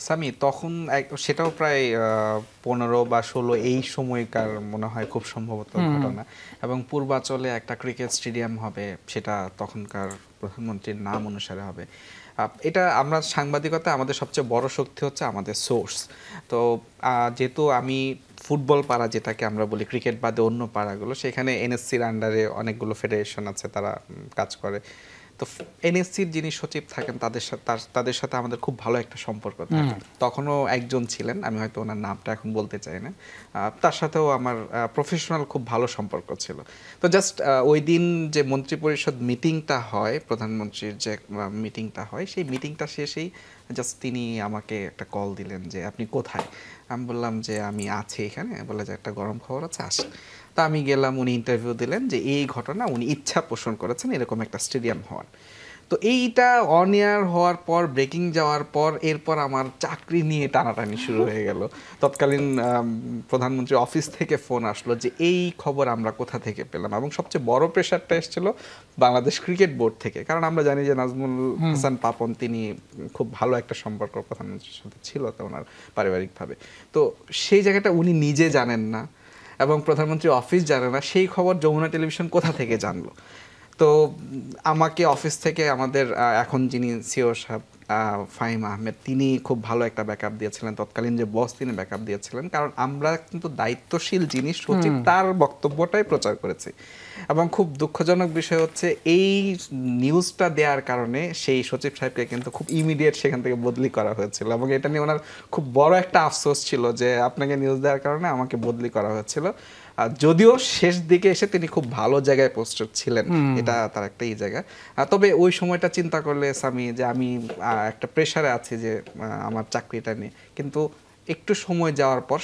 সামি, তখন সেটাও প্রায় 15 বা 16 এই সময়কার মনে হয় খুব সম্ভবত ঘটনা, এবং পূর্বাচলে একটা ক্রিকেট স্টেডিয়াম হবে, সেটা তখনকার প্রধানমন্ত্রীর নাম অনুসারে হবে। এটা আমরা সাংবাদিকতা, আমাদের সবচেয়ে বড় শক্তি হচ্ছে আমাদের সোর্স। তো যেহেতু আমি ফুটবল পাড়া যেটাকে আমরা বলি, ক্রিকেট বাদে অন্য পাড়াগুলো, সেখানে এনএসসির আন্ডারে অনেকগুলো ফেডারেশন আছে, তারা কাজ করে। তো এনএসসির যিনি সচিব থাকেন তাদের সাথে আমাদের খুব ভালো একটা সম্পর্ক থাকে। তখনও একজন ছিলেন, আমি হয়তো ওনার নামটা এখন বলতে চাই না, তার সাথেও আমার প্রফেশনাল খুব ভালো সম্পর্ক ছিল। তো জাস্ট ওই দিন যে মন্ত্রিপরিষদ মিটিংটা হয়, প্রধানমন্ত্রীর যে মিটিংটা হয়, সেই মিটিংটা শেষেই জাস্ট তিনি আমাকে একটা কল দিলেন যে আপনি কোথায়। আমি বললাম যে আমি আছি এখানে, বলে যে একটা গরম খবর আছে, আসেন। তা আমি গেলাম, উনি ইন্টারভিউ দিলেন যে এই ঘটনা উনি ইচ্ছা পোষণ করেছেন এরকম একটা স্টেডিয়াম হওয়ার। তো এইটা অন এয়ার হওয়ার পর, ব্রেকিং যাওয়ার পর, এরপর আমার চাকরি নিয়ে টানাটানি শুরু হয়ে গেল। তৎকালীন প্রধানমন্ত্রীর অফিস থেকে ফোন আসলো যে এই খবর আমরা কোথা থেকে পেলাম, এবং সবচেয়ে বড় প্রেশারটা এসেছিল বাংলাদেশ ক্রিকেট বোর্ড থেকে। কারণ আমরা জানি যে নাজমুল হাসান পাপন, তিনি খুব ভালো একটা সম্পর্ক প্রধানমন্ত্রীর সাথে ছিল তো ওনার পারিবারিকভাবে। তো সেই জায়গাটা উনি নিজে জানেন না এবং প্রধানমন্ত্রী অফিস জানে না, সেই খবর যমুনা টেলিভিশন কোথা থেকে জানলো। তো আমাকে অফিস থেকে আমাদের এখন যিনি সিও সাহেব ফাহিম আহমেদ, তিনি খুব ভালো একটা ব্যাকআপ দিয়েছিলেন, তৎকালীন যে বস তিনি ব্যাকআপ দিয়েছিলেন। কারণ আমরা কিন্তু দায়িত্বশীল যিনি সচিব, তার বক্তব্যটাই প্রচার করেছি। এবং খুব দুঃখজনক বিষয় হচ্ছে এই নিউজটা দেওয়ার কারণে সেই সচিব সাহেবকে কিন্তু খুব ইমিডিয়েট সেখান থেকে বদলি করা হয়েছিল, এবং এটা নিয়ে ওনার খুব বড় একটা আফসোস ছিল যে আপনাকে নিউজ দেওয়ার কারণে আমাকে বদলি করা হয়েছিল। যদিও শেষ দিকে এসে তিনি খুব ভালো জায়গায় পোস্টেড ছিলেন, এটা তার একটা এই জায়গা। তবে ওই সময়টা চিন্তা করলে সামি, যে আমি একটা প্রেশারে আছি যে আমার চাকরিটা নিয়ে, কিন্তু একটু সময় যাওয়ার পর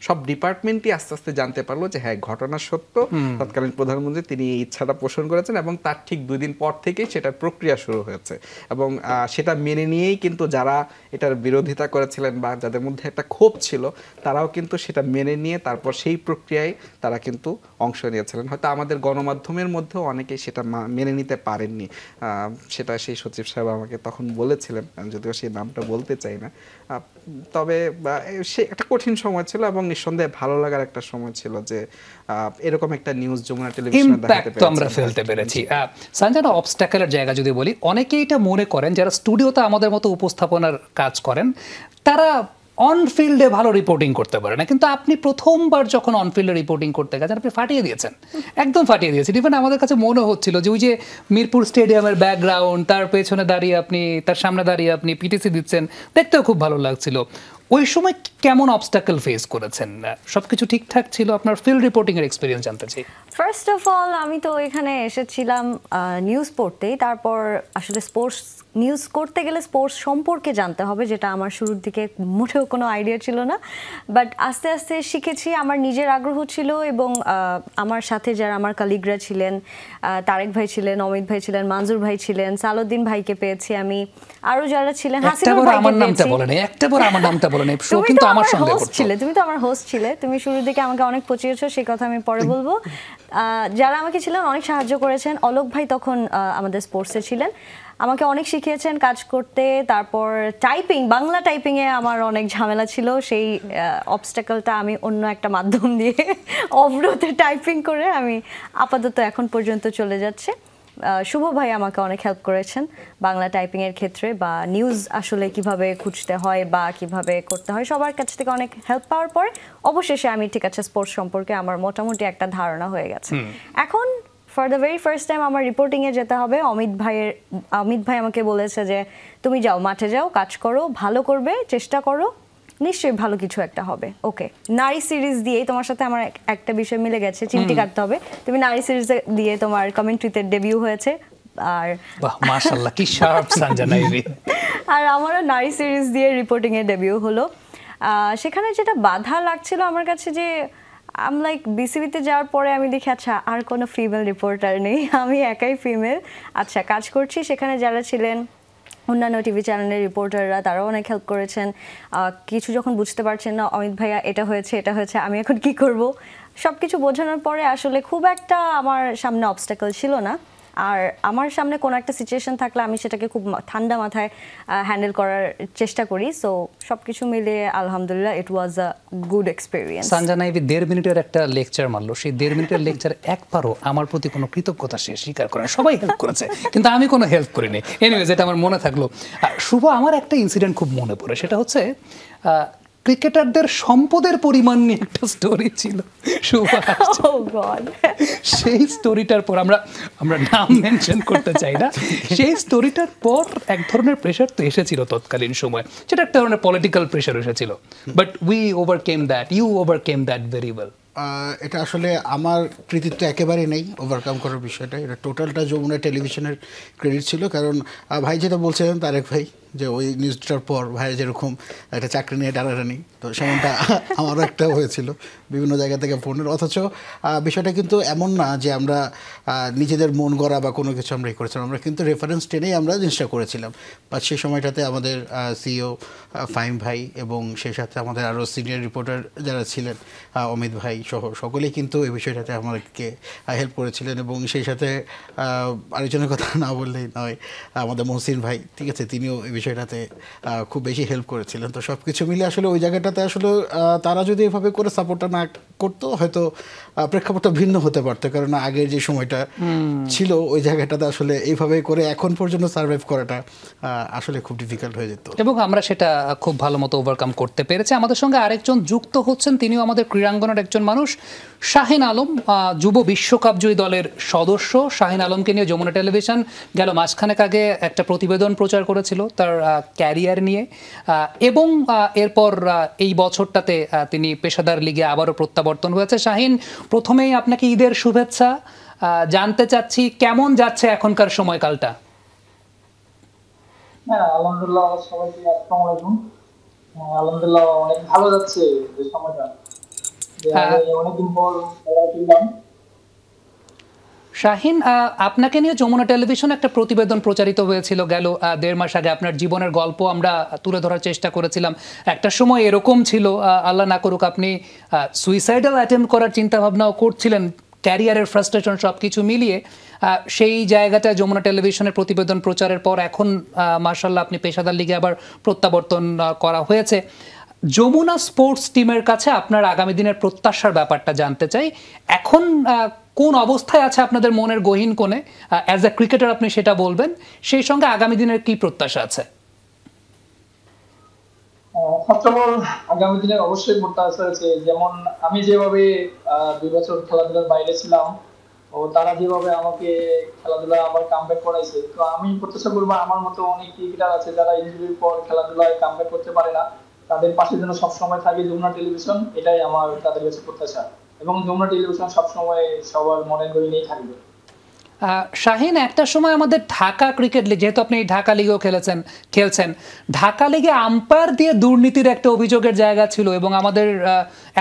সব ডিপার্টমেন্টই আস্তে আস্তে জানতে পারলো যে হ্যাঁ ঘটনা সত্য, তৎকালীন প্রধানমন্ত্রী তিনি এই ইচ্ছাটা পোষণ করেছেন, এবং তার ঠিক 2 দিন পর থেকেই সেটার প্রক্রিয়া শুরু হয়েছে। এবং সেটা মেনে নিয়েই কিন্তু যারা এটার বিরোধিতা করেছিলেন বা যাদের মধ্যে একটা ক্ষোভ ছিল, তারাও কিন্তু সেটা মেনে নিয়ে তারপর সেই প্রক্রিয়ায় তারা কিন্তু অংশ নিয়েছিলেন। হয়তো আমাদের গণমাধ্যমের মধ্যেও অনেকেই সেটা মেনে নিতে পারেননি, সেটা সেই সচিব সাহেব আমাকে তখন বলেছিলেন, যদিও সেই নামটা বলতে চাই না। তবে সে একটা কঠিন সময় ছিল এবং নিঃসন্দেহে ভালো লাগার একটা সময় ছিল যে এরকম একটা নিউজ যমুনা টেলিভিশনে দেখাতে ইমপ্যাক্ট তো আমরা ফেলতে পেরেছি। সঞ্জনা, অবস্ট্যাকেলের জায়গা যদি বলি, অনেকেই এটা মনে করেন যারা স্টুডিওতে আমাদের মতো উপস্থাপনার কাজ করেন তারা অন ফিল্ডে ভালো রিপোর্টিং করতে পারে না, কিন্তু আপনি প্রথমবার যখন অন ফিল্ডে রিপোর্টিং করতে গেছেন আপনি ফাটিয়ে দিয়েছেন, একদম ফাটিয়ে দিয়েছেন। ইভেন আমাদের কাছে মনে হচ্ছিল যে ওই যে মিরপুর স্টেডিয়ামের ব্যাকগ্রাউন্ড, তার পেছনে দাঁড়িয়ে আপনি, তার সামনে দাঁড়িয়ে আপনি পিটিসি দিচ্ছেন, দেখতেও খুব ভালো লাগছিল। ওই সময় কেমন অবস্ট্যাকল ফেস করেছেন? সবকিছু ঠিকঠাক ছিল? আপনার ফিল্ড রিপোর্টিং এর এক্সপেরিয়েন্স জানতে চাই। ফার্স্ট অফ অল আমি তো এখানে এসেছিলাম নিউজ পড়তেই, তারপর আসলে স্পোর্টস নিউজ করতে গেলে স্পোর্টস সম্পর্কে জানতে হবে, যেটা আমার শুরুর দিকে মোটেও কোনো আইডিয়া ছিল না, বাট আস্তে আস্তে শিখেছি। আমার নিজের আগ্রহ ছিল এবং আমার সাথে যারা আমার কালিগরা ছিলেন, তারেক ভাই ছিলেন, অমিত ভাই ছিলেন, মানজুর ভাই ছিলেন, সালউদ্দিন ভাইকে পেয়েছি আমি, আরো যারা ছিলেন, হাসিনুর ভাইকে আমার নামটা বলেন, একটাবার আমার নামটা বলেন। শো কিন্তু আমার সঙ্গে করতে। তুমি তো আমার হোস্ট ছিলে, তুমি শুরুর দিকে আমাকে অনেক পচিয়েছো, সেই কথা আমি পরে বলবো। যারা আমাকে ছিলেন অনেক সাহায্য করেছেন, অলোক ভাই তখন আমাদের স্পোর্টসে ছিলেন, আমাকে অনেক শিখিয়েছেন কাজ করতে। তারপর টাইপিং, বাংলা টাইপিংয়ে আমার অনেক ঝামেলা ছিল, সেই অবস্ট্যাকলটা আমি অন্য একটা মাধ্যম দিয়ে অবরোধে টাইপিং করে আমি আপাতত এখন পর্যন্ত চলে যাচ্ছে। শুভ ভাই আমাকে অনেক হেল্প করেছেন বাংলা টাইপিংয়ের ক্ষেত্রে, বা নিউজ আসলে কিভাবে খুঁজতে হয় বা কিভাবে করতে হয়, সবার কাছ থেকে অনেক হেল্প পাওয়ার পরে অবশেষে আমি ঠিক আছে স্পোর্টস সম্পর্কে আমার মোটামুটি একটা ধারণা হয়ে গেছে। এখন for the very first time আমার রিপোর্টিংয়ে যেতে হবে। অমিত ভাই আমাকে বলেছে যে তুমি যাও, মাঠে যাও, কাজ করো, ভালো করবে, চেষ্টা করো, নিশ্চয়ই ভালো কিছু একটা হবে। ওকে, নারী সিরিজ দিয়েই তোমার সাথে আমার একটা বিষয় মিলে গেছে, চিমটি কাটতে হবে। তুমি নারী সিরিজ দিয়ে তোমার কমেন্ট্রিতে ডেবিউ হয়েছে, আর বাহ মাশাআল্লাহ কি শার্প সঞ্জনা ইভি। আর আমারও নারী সিরিজ দিয়ে রিপোর্টিংয়ে ডেবিউ হলো। সেখানে যেটা বাধা লাগছিল আমার কাছে, যে আমি লাইক বিসিবিতে যাওয়ার পরে আমি দেখি আচ্ছা আর কোনো ফিমেল রিপোর্টার নেই, আমি একাই ফিমেল। আচ্ছা কাজ করছি, সেখানে যারা ছিলেন অন্যান্য টিভি চ্যানেলের রিপোর্টাররা, তারাও অনেক হেল্প করেছেন। কিছু যখন বুঝতে পারছেন না, অমিত ভাইয়া এটা হয়েছে, আমি এখন কি করব, সব কিছু বোঝানোর পরে আসলে খুব একটা আমার সামনে অবস্ট্যাকল ছিল না। আর আমার সামনে কোনো একটা সিচুয়েশন থাকলে আমি সেটাকে খুব ঠান্ডা মাথায় হ্যান্ডেল করার চেষ্টা করি। সো সব কিছু মিলিয়ে আলহামদুলিল্লাহ it was a good experience. Sanjana ইভি 1.5 মিনিটের একটা লেকচার মারলো, সেই 1.5 মিনিটের লেকচার একবারও আমার প্রতি কোনো কৃতজ্ঞতা সে স্বীকার করে না। সবাই হেল্প করেছে কিন্তু আমি কোনো হেল্প করিনি। এনিওয়েজ, এটা আমার মনে থাকলো। শুভ, আমার একটা ইনসিডেন্ট খুব মনে পড়ে, সেটা হচ্ছে ক্রিকেটারদের সম্পদের পরিমাণ নিয়ে একটা স্টোরি ছিল। সেই স্টোরিটার পর আমরা নাম মেনশন করতে চাই না, সেই স্টোরিটার পর এক ধরনের প্রেশার তো এসেছিল তৎকালীন সময়, সেটা একটা ধরনের পলিটিক্যাল প্রেশার এসেছিল, but we overcame that, you overcame that very well. এটা আসলে আমার কৃতিত্ব একেবারেই নেই ওভারকাম করার বিষয়টা, এটা টোটালটা যমুনা টেলিভিশনের ক্রেডিট ছিল। কারণ ভাই যেটা বলছিলেন, তারেক ভাই, যে ওই নিউজটার পর ভাইয়ের যেরকম একটা চাকরি নিয়ে টানাটানি, তো সেমনটা আমারও একটা হয়েছিল বিভিন্ন জায়গা থেকে ফোনের। অথচ বিষয়টা কিন্তু এমন না যে আমরা নিজেদের মন গড়া বা কোনো কিছু আমরা করেছিলাম, আমরা কিন্তু রেফারেন্স টেনেই আমরা জিনিসটা করেছিলাম। বা সেই সময়টাতে আমাদের সিইও ফাহিম ভাই এবং সেই সাথে আমাদের আরও সিনিয়র রিপোর্টার যারা ছিলেন, অমিত ভাই সহ সকলেই কিন্তু এই বিষয়টাতে আমাদেরকে হেল্প করেছিলেন। এবং সেই সাথে আরেকজনের কথা না বললেই নয়, আমাদের মহসিন ভাই, ঠিক আছে, তিনিও এই বিষয়টাতে খুব বেশি হেল্প করেছিলেন। তো সব কিছু মিলে আসলে ওই জায়গাটাতে আসলে তারা যদি এভাবে করে সাপোর্টটা না করতো, হয়তো প্রেক্ষাপটটা ভিন্ন হতে পারতো। কারণ আগের যে সময়টা ছিল ওই জায়গাটাতে আসলে এইভাবে করে এখন পর্যন্ত সার্ভাইভ করাটা আসলে খুব ডিফিকাল্ট হয়ে যেত, এবং আমরা সেটা খুব ভালো মতো ওভারকাম করতে পেরেছি। আমাদের সঙ্গে আরেকজন যুক্ত হচ্ছেন, তিনিও আমাদের ক্রীড়াঙ্গনের একজন মানুষ, শাহিন আলম, যুব বিশ্বকাপ জয়ী দলের সদস্য। শাহিন আলমকে নিয়ে যমুনা টেলিভিশন গেল মাসখানেক আগে একটা প্রতিবেদন প্রচার করেছিল তার ক্যারিয়ার নিয়ে, এবং এরপর এই বছরটাতে তিনি পেশাদার লিগে আবারও প্রত্যাবর্তন হয়েছে। শাহিন, প্রথমেই আপনাকে ঈদের শুভেচ্ছা। জানতে চাচ্ছি কেমন যাচ্ছে এখনকার সময়কালটা? হ্যাঁ, আলহামদুলিল্লাহ, সবাইকে আসসালামু আলাইকুম। আলহামদুলিল্লাহ অনেক ভালো যাচ্ছে এই সময়টা, অনেকদিন পর ফিরলাম। শাহিন, আপনাকে নিয়ে যমুনা টেলিভিশন একটা প্রতিবেদন প্রচারিত হয়েছিল গেল 1.5 মাস আগে। আপনার জীবনের গল্প আমরা তুলে ধরার চেষ্টা করেছিলাম। একটা সময় এরকম ছিল, আল্লাহ না করুক, আপনি সুইসাইডাল অ্যাটেম্প্ট করার চিন্তা ভাবনাও করছিলেন, ক্যারিয়ারের ফ্রাস্ট্রেশন সব কিছু মিলিয়ে। সেই জায়গাটা যমুনা টেলিভিশনের প্রতিবেদন প্রচারের পর এখন মাশাআল্লাহ আপনি পেশাদার লিগে আবার প্রত্যাবর্তন করা হয়েছে। যমুনা স্পোর্টস টিমের কাছে আপনার আগামী দিনের প্রত্যাশার ব্যাপারটা জানতে চাই। এখন কোন অবস্থায় আছে আপনাদের মনের গহীন কোণে, অ্যাজ এ ক্রিকেটার আপনি সেটা বলবেন, সেই সঙ্গে আগামী দিনের কি প্রত্যাশা আছে? সবচেয়ে আগামী দিনের অবশ্যই প্রত্যাশা আছে, যেমন আমি যেভাবে 2 বছর খেলাধুলার বাইরে ছিলাম ও তারা যেভাবে আমাকে খেলাধুলা আবার কামব্যাক করাইছে, তো আমি প্রত্যাশা করবো আমার মতো অনেক ক্রিকেটার আছে যারা ইনজুরির পর খেলাধুলায় কামব্যাক করতে পারে না, তাদের পাশে যেন সবসময় থাকে যমুনা টেলিভিশন, এটাই আমার তাদের কাছে প্রত্যাশা। এবং যমুনা টেলিভিশন সবসময় সবার মনে গহীনেই থাকবে। শাহিন, একটা সময় আমাদের ঢাকা ক্রিকেট লিগ, যেহেতু আপনি ঢাকা লিগেও খেলছেন, ঢাকা লিগে আম্পায়ার দিয়ে দুর্নীতির একটা অভিযোগের জায়গা ছিল এবং আমাদের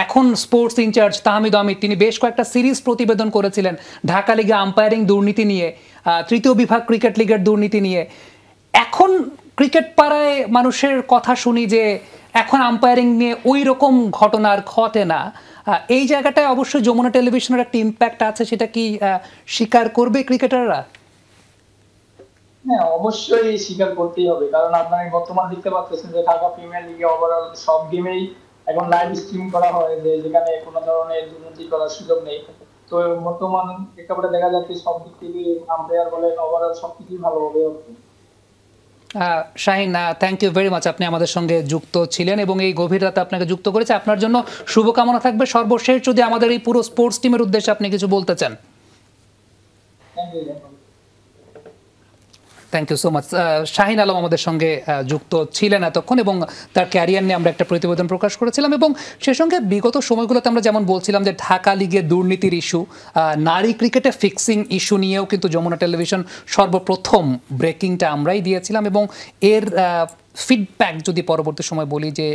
এখন স্পোর্টস ইনচার্জ তাহমিদ অমিত তিনি বেশ কয়েকটা সিরিজ প্রতিবেদন করেছিলেন ঢাকা লিগে আম্পায়ারিং দুর্নীতি নিয়ে, তৃতীয় বিভাগ ক্রিকেট লিগের দুর্নীতি নিয়ে। এখন ক্রিকেট পাড়ায় মানুষের কথা শুনি যে এখন আম্পায়ারিং নিয়ে ওই রকম ঘটনা আর ঘটে না। এই জায়গাটায় অবশ্যই যমুনা টেলিভিশনের একটা ইম্প্যাক্ট আছে, সেটা কি স্বীকার করবে ক্রিকেটাররা? হ্যাঁ, অবশ্যই স্বীকার করতেই হবে, কারণ আপনারা বর্তমান দেখতে পাচ্ছেন যে ঢাকা প্রিমিয়ার লিগে ওভারঅল সব গেমেই এখন লাইভ স্ট্রিম করা হয়, যেখানে কোনো ধরনের দুর্নীতি করার সুযোগ নেই। তো বর্তমান প্রেক্ষাপটে দেখা যাচ্ছে সব দিক থেকে আম্পায়ার বলেন ওভারঅল সবকিছুই ভালোভাবে হচ্ছে। Shahin, thank you very much, আপনি আমাদের সঙ্গে যুক্ত ছিলেন এবং এই গভীর রাতে আপনাকে যুক্ত করেছে। আপনার জন্য শুভকামনা থাকবে। সর্বশেষ যদি আমাদের এই পুরো স্পোর্টস টিমের উদ্দেশ্যে আপনি কিছু বলতে চান। Thank you so much. Shahin Alam আমাদের সঙ্গে যুক্ত ছিলেন এতক্ষণ এবং তার ক্যারিয়ার নিয়ে আমরা একটা প্রতিবেদন প্রকাশ করেছিলাম এবং সে সঙ্গে বিগত সময়গুলোতে আমরা যেমন বলছিলাম যে ঢাকা লিগে দুর্নীতির ইস্যু, নারী ক্রিকেটে ফিক্সিং ইস্যু নিয়েও কিন্তু যমুনা টেলিভিশন সর্বপ্রথম ব্রেকিংটা আমরাই দিয়েছিলাম এবং এর ফিডব্যাক যদি পরবর্তী সময় বলি যে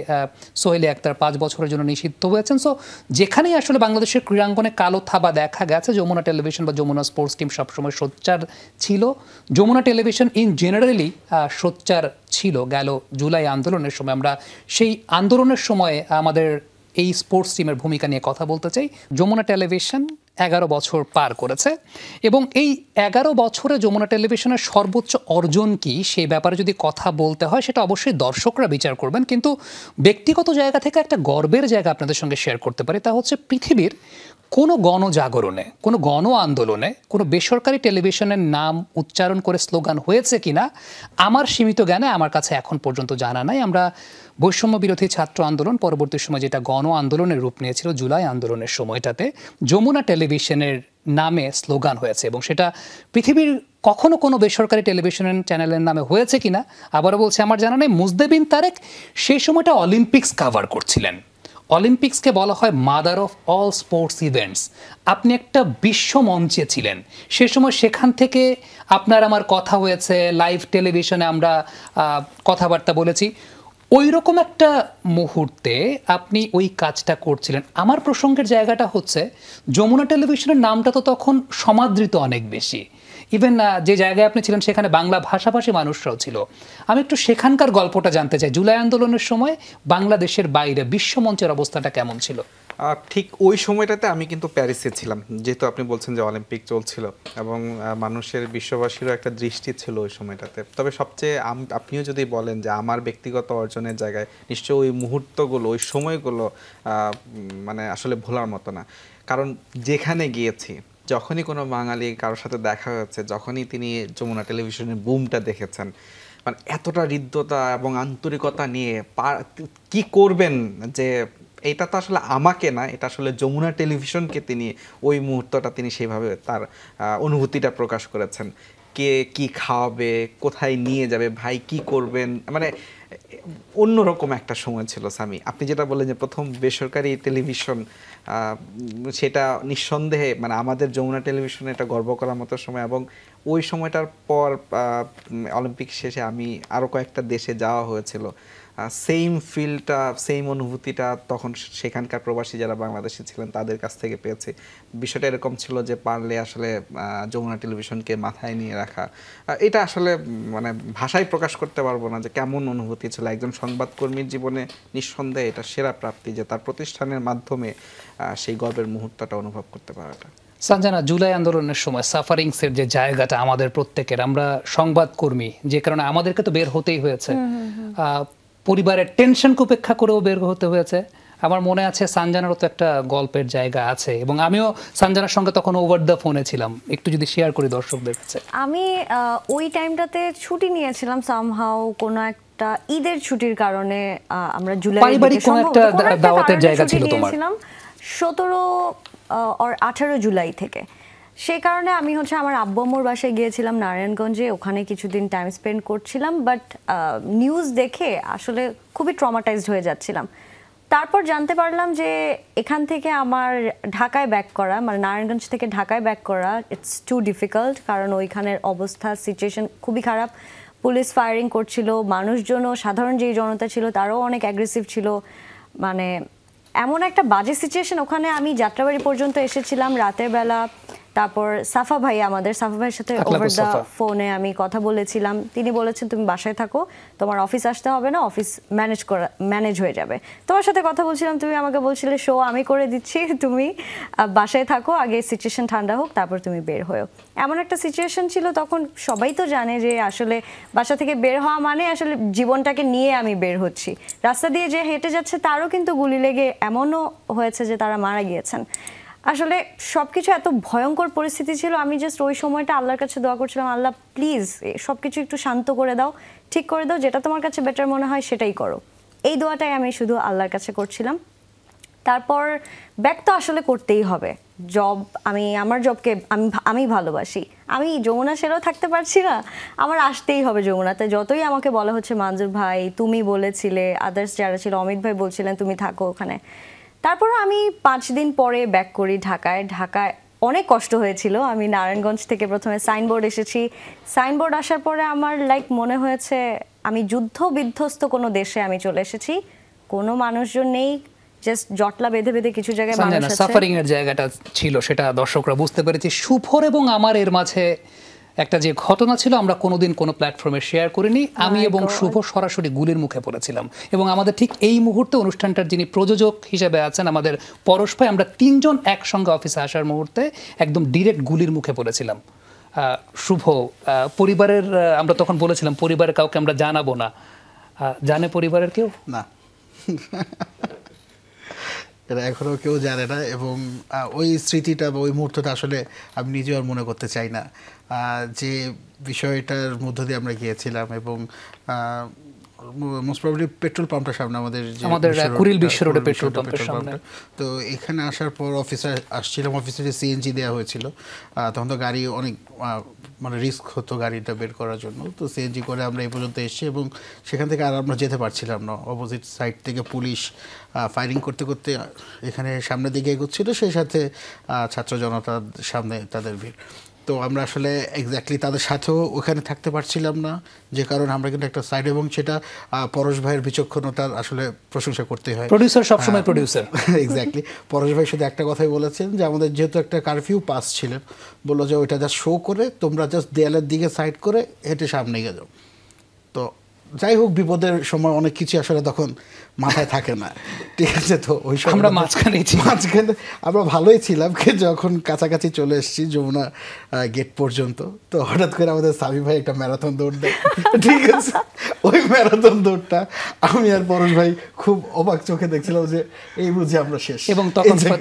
সোহেলি আক্তার 5 বছরের জন্য নিষিদ্ধ হয়েছেন। সো যেখানেই আসলে বাংলাদেশের ক্রীড়াঙ্গনে কালো থাবা দেখা গেছে, যমুনা টেলিভিশন বা যমুনা স্পোর্টস টিম সবসময় সোচ্চার ছিল। যমুনা টেলিভিশন ইন জেনারেলি সোচ্চার ছিল। গেল জুলাই আন্দোলনের সময় আমরা সেই আন্দোলনের সময় আমাদের এই স্পোর্টস টিমের ভূমিকা নিয়ে কথা বলতে চাই। যমুনা টেলিভিশন 11 বছর পার করেছে এবং এই 11 বছরে যমুনা টেলিভিশনের সর্বোচ্চ অর্জন কি সেই ব্যাপারে যদি কথা বলতে হয় সেটা অবশ্যই দর্শকরা বিচার করবেন, কিন্তু ব্যক্তিগত জায়গা থেকে একটা গর্বের জায়গা আপনাদের সঙ্গে শেয়ার করতে পারি। তা হচ্ছে পৃথিবীর কোনো গণজাগরণে, কোনো গণ আন্দোলনে কোনো বেসরকারি টেলিভিশনের নাম উচ্চারণ করে স্লোগান হয়েছে কিনা আমার সীমিত জ্ঞানে আমার কাছে এখন পর্যন্ত জানা নাই। আমরা বৈষম্য বিরোধী ছাত্র আন্দোলন পরবর্তী সময় যেটা গণ আন্দোলনের রূপ নিয়েছিল জুলাই আন্দোলনের সময়টাতে যমুনা টেলিভিশনের নামে স্লোগান হয়েছে এবং সেটা পৃথিবীর কখনো কোনো বেসরকারি টেলিভিশনের চ্যানেলের নামে হয়েছে কিনা আবারও বলছি আমার জানা নেই। মুজদেবিন তারেক সেই সময়টা অলিম্পিক্স কাভার করছিলেন। অলিম্পিক্সকে বলা হয় mother of all sports events. আপনি একটা বিশ্ব মঞ্চে ছিলেন সে সময়, সেখান থেকে আপনার আমার কথা হয়েছে, লাইভ টেলিভিশনে আমরা কথাবার্তা বলেছি। ওই রকম একটা মুহূর্তে আপনি ওই কাজটা করছিলেন। আমার প্রসঙ্গের জায়গাটা হচ্ছে যমুনা টেলিভিশনের নামটা তো তখন সমাদৃত অনেক বেশি, ইভেন যে জায়গায় আপনি ছিলেন সেখানে বাংলা ভাষাভাষী মানুষরাও ছিল। আমি একটু সেখানকার গল্পটা জানতে চাই। জুলাই আন্দোলনের সময় বাংলাদেশের বাইরে বিশ্বমঞ্চের অবস্থাটা কেমন ছিল? ঠিক ওই সময়টাতে আমি কিন্তু প্যারিসে ছিলাম, যেহেতু আপনি বলছেন যে অলিম্পিক চলছিল এবং মানুষের বিশ্ববাসীরও একটা দৃষ্টি ছিল ওই সময়টাতে। তবে সবচেয়ে আপনিও যদি বলেন যে আমার ব্যক্তিগত অর্জনের জায়গায়, নিশ্চয়ই ওই মুহূর্তগুলো, ওই সময়গুলো মানে আসলে ভোলার মতো না। কারণ যেখানে গিয়েছি, যখনই কোনো বাঙালি কারোর সাথে দেখা হয়েছে, যখনই তিনি যমুনা টেলিভিশনের বুমটা দেখেছেন, মানে এতটা হৃদ্যতা এবং আন্তরিকতা নিয়ে কি করবেন, যে এটা তো আসলে আমাকে না, এটা আসলে যমুনা টেলিভিশনকে তিনি ওই মুহূর্তটা তিনি সেইভাবে তার অনুভূতিটা প্রকাশ করেছেন। কে কি খাওয়াবে, কোথায় নিয়ে যাবে, ভাই কি করবেন, মানে অন্যরকম একটা সময় ছিল সামি। আপনি যেটা বললেন যে প্রথম বেসরকারি টেলিভিশন, সেটা নিঃসন্দেহে মানে আমাদের যমুনা টেলিভিশনে এটা গর্ব করার মতো সময়। এবং ওই সময়টার পর অলিম্পিক শেষে আমি আরও কয়েকটা দেশে যাওয়া হয়েছিল, সেম ফিলটা, সেম অনুভূতিটা তখন সেখানকার প্রবাসী যারা বাংলাদেশি ছিলেন তাদের কাছ থেকে পেয়েছি। বিষয়টা এরকম ছিল যে পারলে আসলে যমুনা টেলিভিশনকে মাথায় নিয়ে রাখা, এটা আসলে মানে ভাষায় প্রকাশ করতে পারবো না যে কেমন অনুভূতি ছিল। একজন সংবাদকর্মীর জীবনে নিঃসন্দেহে এটা সেরা প্রাপ্তি যে তার প্রতিষ্ঠানের মাধ্যমে সেই গর্বের মুহূর্তটা অনুভব করতে পারাটা। সঞ্জনা, জুলাই আন্দোলনের সময় সাফারিংসের যে জায়গাটা আমাদের প্রত্যেকের, আমরা সংবাদকর্মী, যে কারণে আমাদেরকে তো বের হতেই হয়েছে, পরিবারের টেনশনকে উপেক্ষা করেও বের হতে হয়েছে। আমার মনে আছে সঞ্জনারও তো একটা গল্পের জায়গা আছে, এবং আমিও সঞ্জনার সঙ্গে তখন ওভার দ্য ফোনে ছিলাম, একটু যদি শেয়ার করি দর্শকদের কাছে। আমি ওই টাইমটাতে ছুটি নিয়েছিলাম সামহাউ, কোনো একটা ঈদের ছুটির কারণে। আমরা জুলাই পারিবারিক কোনো একটা দাওয়াতের জায়গা ছিল তোমার? 17 আর 18 জুলাই থেকে। সেই কারণে আমি আমার আব্বু আম্মুর বাসায় গিয়েছিলাম নারায়ণগঞ্জে, ওখানে কিছুদিন টাইম স্পেন্ড করছিলাম। বাট নিউজ দেখে আসলে খুবই ট্রমাটাইজড হয়ে যাচ্ছিলাম। তারপর জানতে পারলাম যে এখান থেকে আমার ঢাকায় ব্যাক করা, মানে নারায়ণগঞ্জ থেকে ঢাকায় ব্যাক করা, ইটস টু ডিফিকাল্ট, কারণ ওইখানের অবস্থা, সিচুয়েশন খুবই খারাপ। পুলিশ ফায়ারিং করছিল, মানুষজনও, সাধারণ যেই জনতা ছিল তারাও অনেক অ্যাগ্রেসিভ ছিল। মানে এমন একটা বাজে সিচুয়েশন। ওখানে আমি যাত্রাবাড়ি পর্যন্ত এসেছিলাম রাতের বেলা। তারপর সাফা ভাইয়ের সাথে ওভার দ্য ফোনে আমি কথা বলেছিলাম। তিনি বলেছেন তুমি বাসায় থাকো, তোমার অফিস আসতে হবে না, অফিস ম্যানেজ হয়ে যাবে। তোমার সাথে কথা বলছিলাম, তুমি আমাকে বলছিলে শো আমি করে দিচ্ছি, তুমি বাসায় থাকো, আগে সিচুয়েশন ঠান্ডা হোক, তারপর তুমি বের হও। এমন একটা সিচুয়েশন ছিল তখন। সবাই তো জানে যে আসলে বাসা থেকে বের হওয়া মানে আসলে জীবনটাকে নিয়ে আমি বের হচ্ছি। রাস্তা দিয়ে যে হেঁটে যাচ্ছে তারও কিন্তু গুলি লেগে এমনও হয়েছে যে তারা মারা গিয়েছেন। আসলে সবকিছু এত ভয়ঙ্কর পরিস্থিতি ছিল। আমি জাস্ট ওই সময়টা আল্লাহর কাছে দোয়া করছিলাম, আল্লাহ প্লিজ সবকিছু একটু শান্ত করে দাও, ঠিক করে দাও, যেটা তোমার কাছে বেটার মনে হয় সেটাই করো। এই দোয়াটাই আমি শুধু আল্লাহর কাছে করছিলাম। তারপর ব্যাক তো আসলে করতেই হবে। আমার জবকে আমি ভালোবাসি। আমি যমুনা সেরাও থাকতে পারছি না, আমার আসতেই হবে যমুনাতে। যতই আমাকে বলা হচ্ছে মঞ্জুর ভাই তুমি বলেছিলে, আদার্স যারা ছিল, অমিত ভাই বলছিলেন তুমি থাকো ওখানে। তারপর আমি 5 দিন পরে ব্যাক করি ঢাকায়। অনেক কষ্ট হয়েছিল। আমি নারায়ণগঞ্জ থেকে প্রথমে সাইনবোর্ড এসেছি। সাইনবোর্ড আসার পরে আমার মনে হয়েছে আমি যুদ্ধ বিধ্বস্ত কোনো দেশে আমি চলে এসেছি। কোনো মানুষজন নেই, জাস্ট জটলা বেঁধে বেঁধে কিছু জায়গায় মানুষ আছে। সাফারিং এর জায়গাটা ছিল, সেটা দর্শকরা বুঝতে পেরেছি। শুভর এবং আমার এর মাঝে একটা যে ঘটনা ছিল, আমরা কোনোদিন কোনো প্ল্যাটফর্মে শেয়ার করিনি। আমি এবং শুভ সরাসরি গুলির মুখে পড়েছিলাম, এবং আমাদের ঠিক এই মুহূর্তে অনুষ্ঠানটার যিনি প্রযোজক হিসেবে আছেন আমাদের পরশ ভাই, আমরা 3 জন একসঙ্গে অফিসে আসার মুহূর্তে একদম ডিরেক্ট গুলির মুখে পড়েছিলাম। শুভ, পরিবারের, আমরা তখন বলেছিলাম পরিবারের কাউকে আমরা জানাবো না। জানে পরিবারের কেউ? না, এটা এখনও কেউ জানে না। এবং ওই স্মৃতিটা বা ওই মুহূর্তটা আসলে আমি নিজেও আর মনে করতে চাই না, যে বিষয়টার মধ্য দিয়ে আমরা গিয়েছিলাম। এবং মোস্ট প্রবাবলি পেট্রোল পাম্পটার সামনে, আমাদের কুড়িল বিশ্ব রোডে পেট্রোল পাম্পের সামনে। তো এখানে আসার পর অফিসে আসছিলাম, অফিসে যে সিএনজি দেওয়া হয়েছিল, তখন তো গাড়ি অনেক মানে রিস্ক হতো গাড়িটা বের করার জন্য। তো সিএনজি করে আমরা এই পর্যন্ত এসেছি, এবং সেখান থেকে আর আমরা যেতে পারছিলাম না। অপোজিট সাইড থেকে পুলিশ ফায়ারিং করতে করতে এখানে সামনের দিকে এগোচ্ছিল, সেই সাথে ছাত্র জনতার সামনে তাদের ভিড়। তো আমরা আসলে এক্স্যাক্টলি তাদের সাথেও ওখানে থাকতে পারছিলাম না, যে কারণে আমরা কিন্তু একটা সাইড, এবং সেটা পরশ ভাইয়ের বিচক্ষণতার আসলে প্রশংসা করতে হয়। প্রোডিউসার সবসময় প্রোডিউসার। এক্স্যাক্টলি। পরশ ভাই শুধু একটা কথাই বলেছেন, যে আমাদের যেহেতু একটা কারফিউ পাস ছিলেন, বললো যে ওইটা জাস্ট শো করে তোমরা জাস্ট দেয়ালের দিকে সাইড করে হেঁটে সামনে গিয়ে যাও। তো যাই হোক, বিপদের সময় অনেক কিছু আসলে তখন মাথায় থাকে না, ঠিক আছে। তো ওই সময় আমরা মাঝখানে আমরা ভালোই ছিলাম, যখন কাছাকাছি চলে এসেছি যমুনা গেট পর্যন্ত, তো হঠাৎ করে আমাদের সাবি ভাই একটা ম্যারাথন দৌড় দেয়, ঠিক আছে। ওই ম্যারাথন দৌড়টা আমি আর পরশ ভাই খুব অবাক চোখে দেখছিলাম, যে এই বুঝি আমরা শেষ। এবং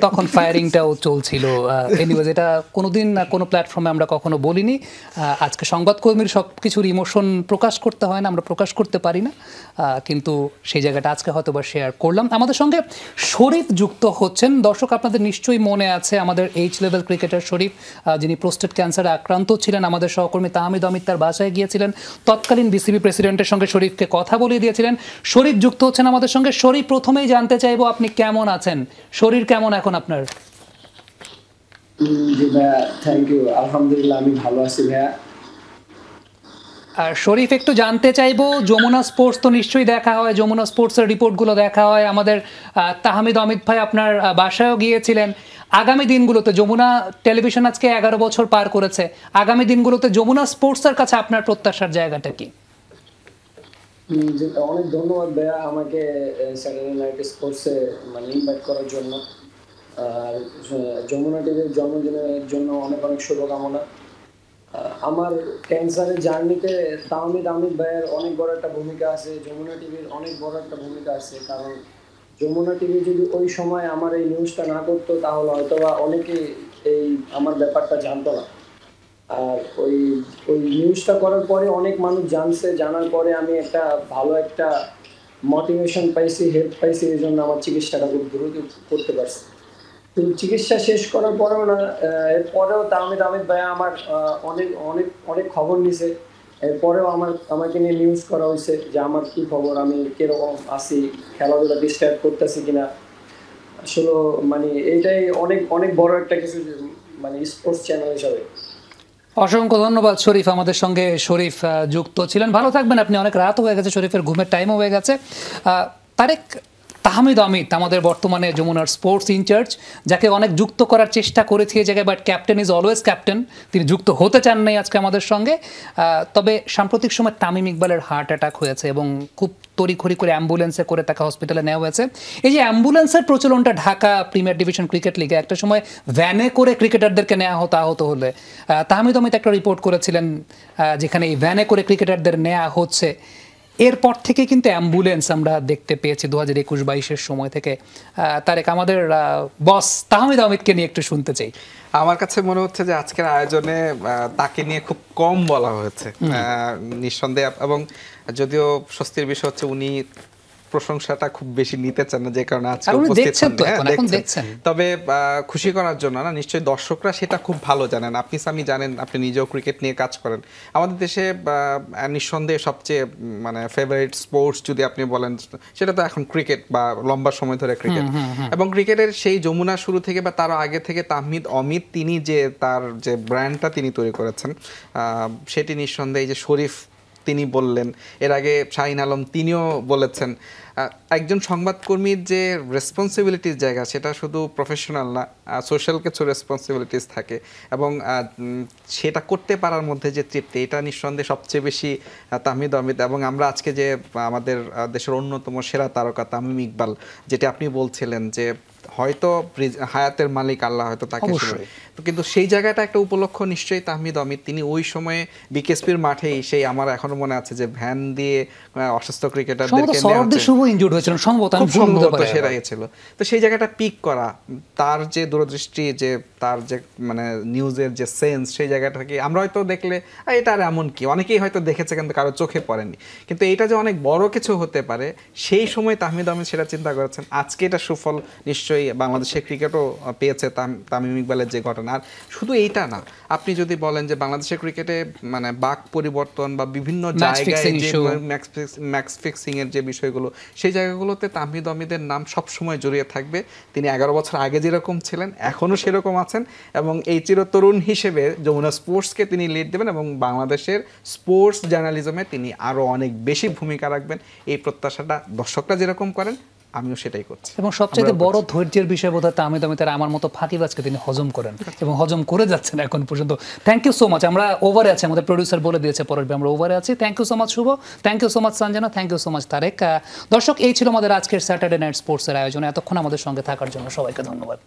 তখন ফায়ারিংটাও চলছিল। এনিওয়েজ, এটা কোনোদিন না কোনো প্ল্যাটফর্মে আমরা কখনো বলিনি। আজকে সংবাদকর্মীর সব কিছুর ইমোশন প্রকাশ করতে হয় না, আমরা প্রকাশ করতে পারি না, কিন্তু সেই জায়গাটা আজকে হয়তো বা শেয়ার করলাম। আমাদের সঙ্গে শরীফ যুক্ত হচ্ছেন। দর্শক, আপনাদের নিশ্চয়ই মনে আছে আমাদের এইচ লেভেল ক্রিকেটার শরীফ, যিনি প্রোস্টেট ক্যান্সারে আক্রান্ত ছিলেন। আমাদের সহকর্মী তাহমিদ অমিত তার বাসায় গিয়েছিলেন, তৎকালীন বিসিবি প্রেসিডেন্টের সঙ্গে শরীফকে কথা বলিয়ে দিয়েছিলেন। শরীফ যুক্ত হচ্ছেন আমাদের সঙ্গে। শরীফ, প্রথমেই জানতে চাইবো আপনি কেমন আছেন, শরীর কেমন এখন আপনার? জি ভাইয়া, থ্যাংক ইউ। আলহামদুলিল্লাহ আমি ভালো আছি ভাইয়া। আর শরীফ, একটু জানতে চাইবো, যমুনা স্পোর্টস তো নিশ্চয়ই দেখা হয়, যমুনা স্পোর্টসের রিপোর্টগুলো দেখা হয়। আমাদের তাহমিদ অমিত ভাই আপনার বাসায়ও গিয়েছিলেন। আগামী দিনগুলোতে যমুনা টেলিভিশন আজকে 11 বছর পার করেছে, আগামী দিনগুলোতে যমুনা স্পোর্টসের কাছে আপনার প্রত্যাশার জায়গাটা কি? অনেক ধন্যবাদ ভাইয়া আমাকে স্যাটারডে নাইট স্পোর্টসে ইনভাইট করার জন্য। আর যমুনা টিভির জন্মদিনের জন্য অনেক অনেক শুভকামনা। আমার ক্যান্সারের জার্নিতে তাহমিদ ভাইয়ের অনেক বড় একটা ভূমিকা আছে, যমুনা টিভির অনেক বড় একটা ভূমিকা আছে। কারণ যমুনা টিভি যদি ওই সময় আমার এই নিউজটা না করতো তাহলে হয়তোবা অনেকে এই আমার ব্যাপারটা জানতো না। আর ওই নিউজটা করার পরে অনেক মানুষ জানছে, জানার পরে আমি একটা ভালো একটা মোটিভেশন পাইছি, হেল্প পাইছি, এই জন্য আমার চিকিৎসাটা খুব দ্রুত করতে পারছি। কিন্তু চিকিৎসা শেষ করার পরেও না, এরপরেও তাহমিদ ভাইয়া আমার অনেক অনেক অনেক খবর নিছে। এরপরেও আমাকে নিয়ে নিউজ করা হয়েছে যে আমার কী খবর, আমি কীরকম আছি, খেলাধুলা ডিস্টার্ব করতেছি কিনা। আসলে মানে এইটাই অনেক অনেক বড় একটা কিছু, মানে স্পোর্টস চ্যানেল হিসাবে। অসংখ্য ধন্যবাদ শরীফ, আমাদের সঙ্গে শরীফ যুক্ত ছিলেন। ভালো থাকবেন আপনি, অনেক রাত হয়ে গেছে, শরীফের ঘুমের টাইমও হয়ে গেছে। তারেক, তাহমিদ অমিত আমাদের বর্তমানে যমুনার স্পোর্টস ইনচার্জ, যাকে অনেক যুক্ত করার চেষ্টা করেছি এই জায়গায়, but captain is always captain, তিনি যুক্ত হতে চান নাই আজকে আমাদের সঙ্গে। তবে সাম্প্রতিক সময় তামিম ইকবালের হার্ট অ্যাটাক হয়েছে এবং খুব তড়িঘড়ি করে অ্যাম্বুলেন্সে করে তাকে হসপিটালে নেওয়া হয়েছে। এই যে অ্যাম্বুলেন্সের প্রচলনটা ঢাকা প্রিমিয়ার ডিভিশন ক্রিকেট লিগে একটা সময় ভ্যানে করে ক্রিকেটারদেরকে নেওয়া হতো আহত হলে, তাহমিদ অমিত একটা রিপোর্ট করেছিলেন যেখানে এই ভ্যানে করে ক্রিকেটারদের নেওয়া হচ্ছে। এরপর থেকে কিন্তু অ্যাম্বুলেন্স আমরা দেখতে পেয়েছি 2021-22-এর সময় থেকে। তারেক, আমাদের বস তাহমিদ অমিতকে নিয়ে একটু শুনতে চাই। আমার কাছে মনে হচ্ছে যে আজকের আয়োজনে তাকে নিয়ে খুব কম বলা হয়েছে নিঃসন্দেহে, এবং যদিও স্বস্তির বিষয় হচ্ছে উনি প্রশংসাটা খুব বেশি নিতে চান না, যে কারণে আজকে উপস্থিত দেখছেন। তবে খুশি করার জন্য না, নিশ্চয়ই দর্শকরা সেটা খুব ভালো জানেন। আপনি সামি জানেন, আপনি নিজেও ক্রিকেট নিয়ে কাজ করেন। আমাদের দেশে নিঃসন্দেহে সবচেয়ে মানে ফেভারিট স্পোর্টস যদি আপনি বলেন, সেটা তো এখন ক্রিকেট, বা লম্বা সময় ধরে ক্রিকেট। এবং ক্রিকেটের সেই যমুনা শুরু থেকে বা তারও আগে থেকে তাহমিদ অমিত তিনি যে তার যে ব্র্যান্ডটা তিনি তৈরি করেছেন, সেটি নিঃসন্দেহে যে শরীফ তিনি বললেন, এর আগে শাহিন আলম তিনিও বলেছেন, একজন সংবাদকর্মীর যে রেসপন্সিবিলিটিস জায়গা, সেটা শুধু প্রফেশনাল না, সোশ্যাল কিছু রেসপন্সিবিলিটিস থাকে, এবং সেটা করতে পারার মধ্যে যে তৃপ্তি, এটা নিঃসন্দেহে সবচেয়ে বেশি তাহমিদ অমিত। এবং আমরা আজকে যে আমাদের দেশের অন্যতম সেরা তারকা তামিম ইকবাল, যেটা আপনি বলছিলেন যে হয়তো হায়াতের মালিক আল্লাহ, হয়তো তাকে, তো কিন্তু সেই জায়গাটা একটা উপলক্ষ নিশ্চয়ই তাহমিদ অমিত। তিনি ওই সময়ে বিকেএসপির মাঠেই, সেই আমার এখনো মনে আছে যে ভ্যান দিয়ে অসুস্থ ক্রিকেটারদেরকে সেরা ছিল। তো সেই জায়গাটা পিক করা, তার যে দূরদৃষ্টি, যে তার যে মানে নিউজের যে সেন্স, সেই জায়গাটাকে আমরা হয়তো দেখলে এটা আর এমন কি, অনেকেই হয়তো দেখেছে কিন্তু কারো চোখে পড়েনি, কিন্তু এটা যে অনেক বড় কিছু হতে পারে সেই সময় তাহমিদ অমিত সেটা চিন্তা করেছেন। আজকে এটা সুফল নিশ্চয়ই বাংলাদেশের ক্রিকেটও পেয়েছে তামিম ইকবালের যে ঘটনা। আর শুধু এইটা না, আপনি যদি বলেন যে বাংলাদেশের ক্রিকেটে মানে বাক পরিবর্তন বা বিভিন্ন জায়গায় যে ম্যাচ ফিক্সিং এর যে বিষয়গুলো, সেই জায়গাগুলোতে তাহমিদ অমিদের নাম সবসময় জড়িয়ে থাকবে। তিনি 11 বছর আগে যেরকম ছিলেন এখনও সেরকম আছেন, এবং এই চিরতরুণ হিসেবে যমুনা স্পোর্টসকে তিনি লিড দেবেন, এবং বাংলাদেশের স্পোর্টস জার্নালিজমে তিনি আরও অনেক বেশি ভূমিকা রাখবেন। এই প্রত্যাশাটা দর্শকরা যেরকম করেন, আমিও সেটাই করছি। এবং সবচেয়ে বড় ধৈর্যের বিষয় বোধহয় তাহমিদ অমিতের আমার মতো ফাঁকিবাজকে তিনি হজম করেন, এবং হজম করে যাচ্ছেন এখন পর্যন্ত। Thank you so much. আমরা ওভারে আছি, আমাদের প্রডিউসার বলে দিয়েছে পরের আমরা ওভারে আছি। Thank you so much Shuvo, thank you so much Sanjana, thank you so much Tarek. দর্শক, এই ছিল আমাদের আজকের স্যাটারডে নাইট স্পোর্টসের আয়োজনে। এতক্ষণ আমাদের সঙ্গে থাকার জন্য সবাইকে ধন্যবাদ।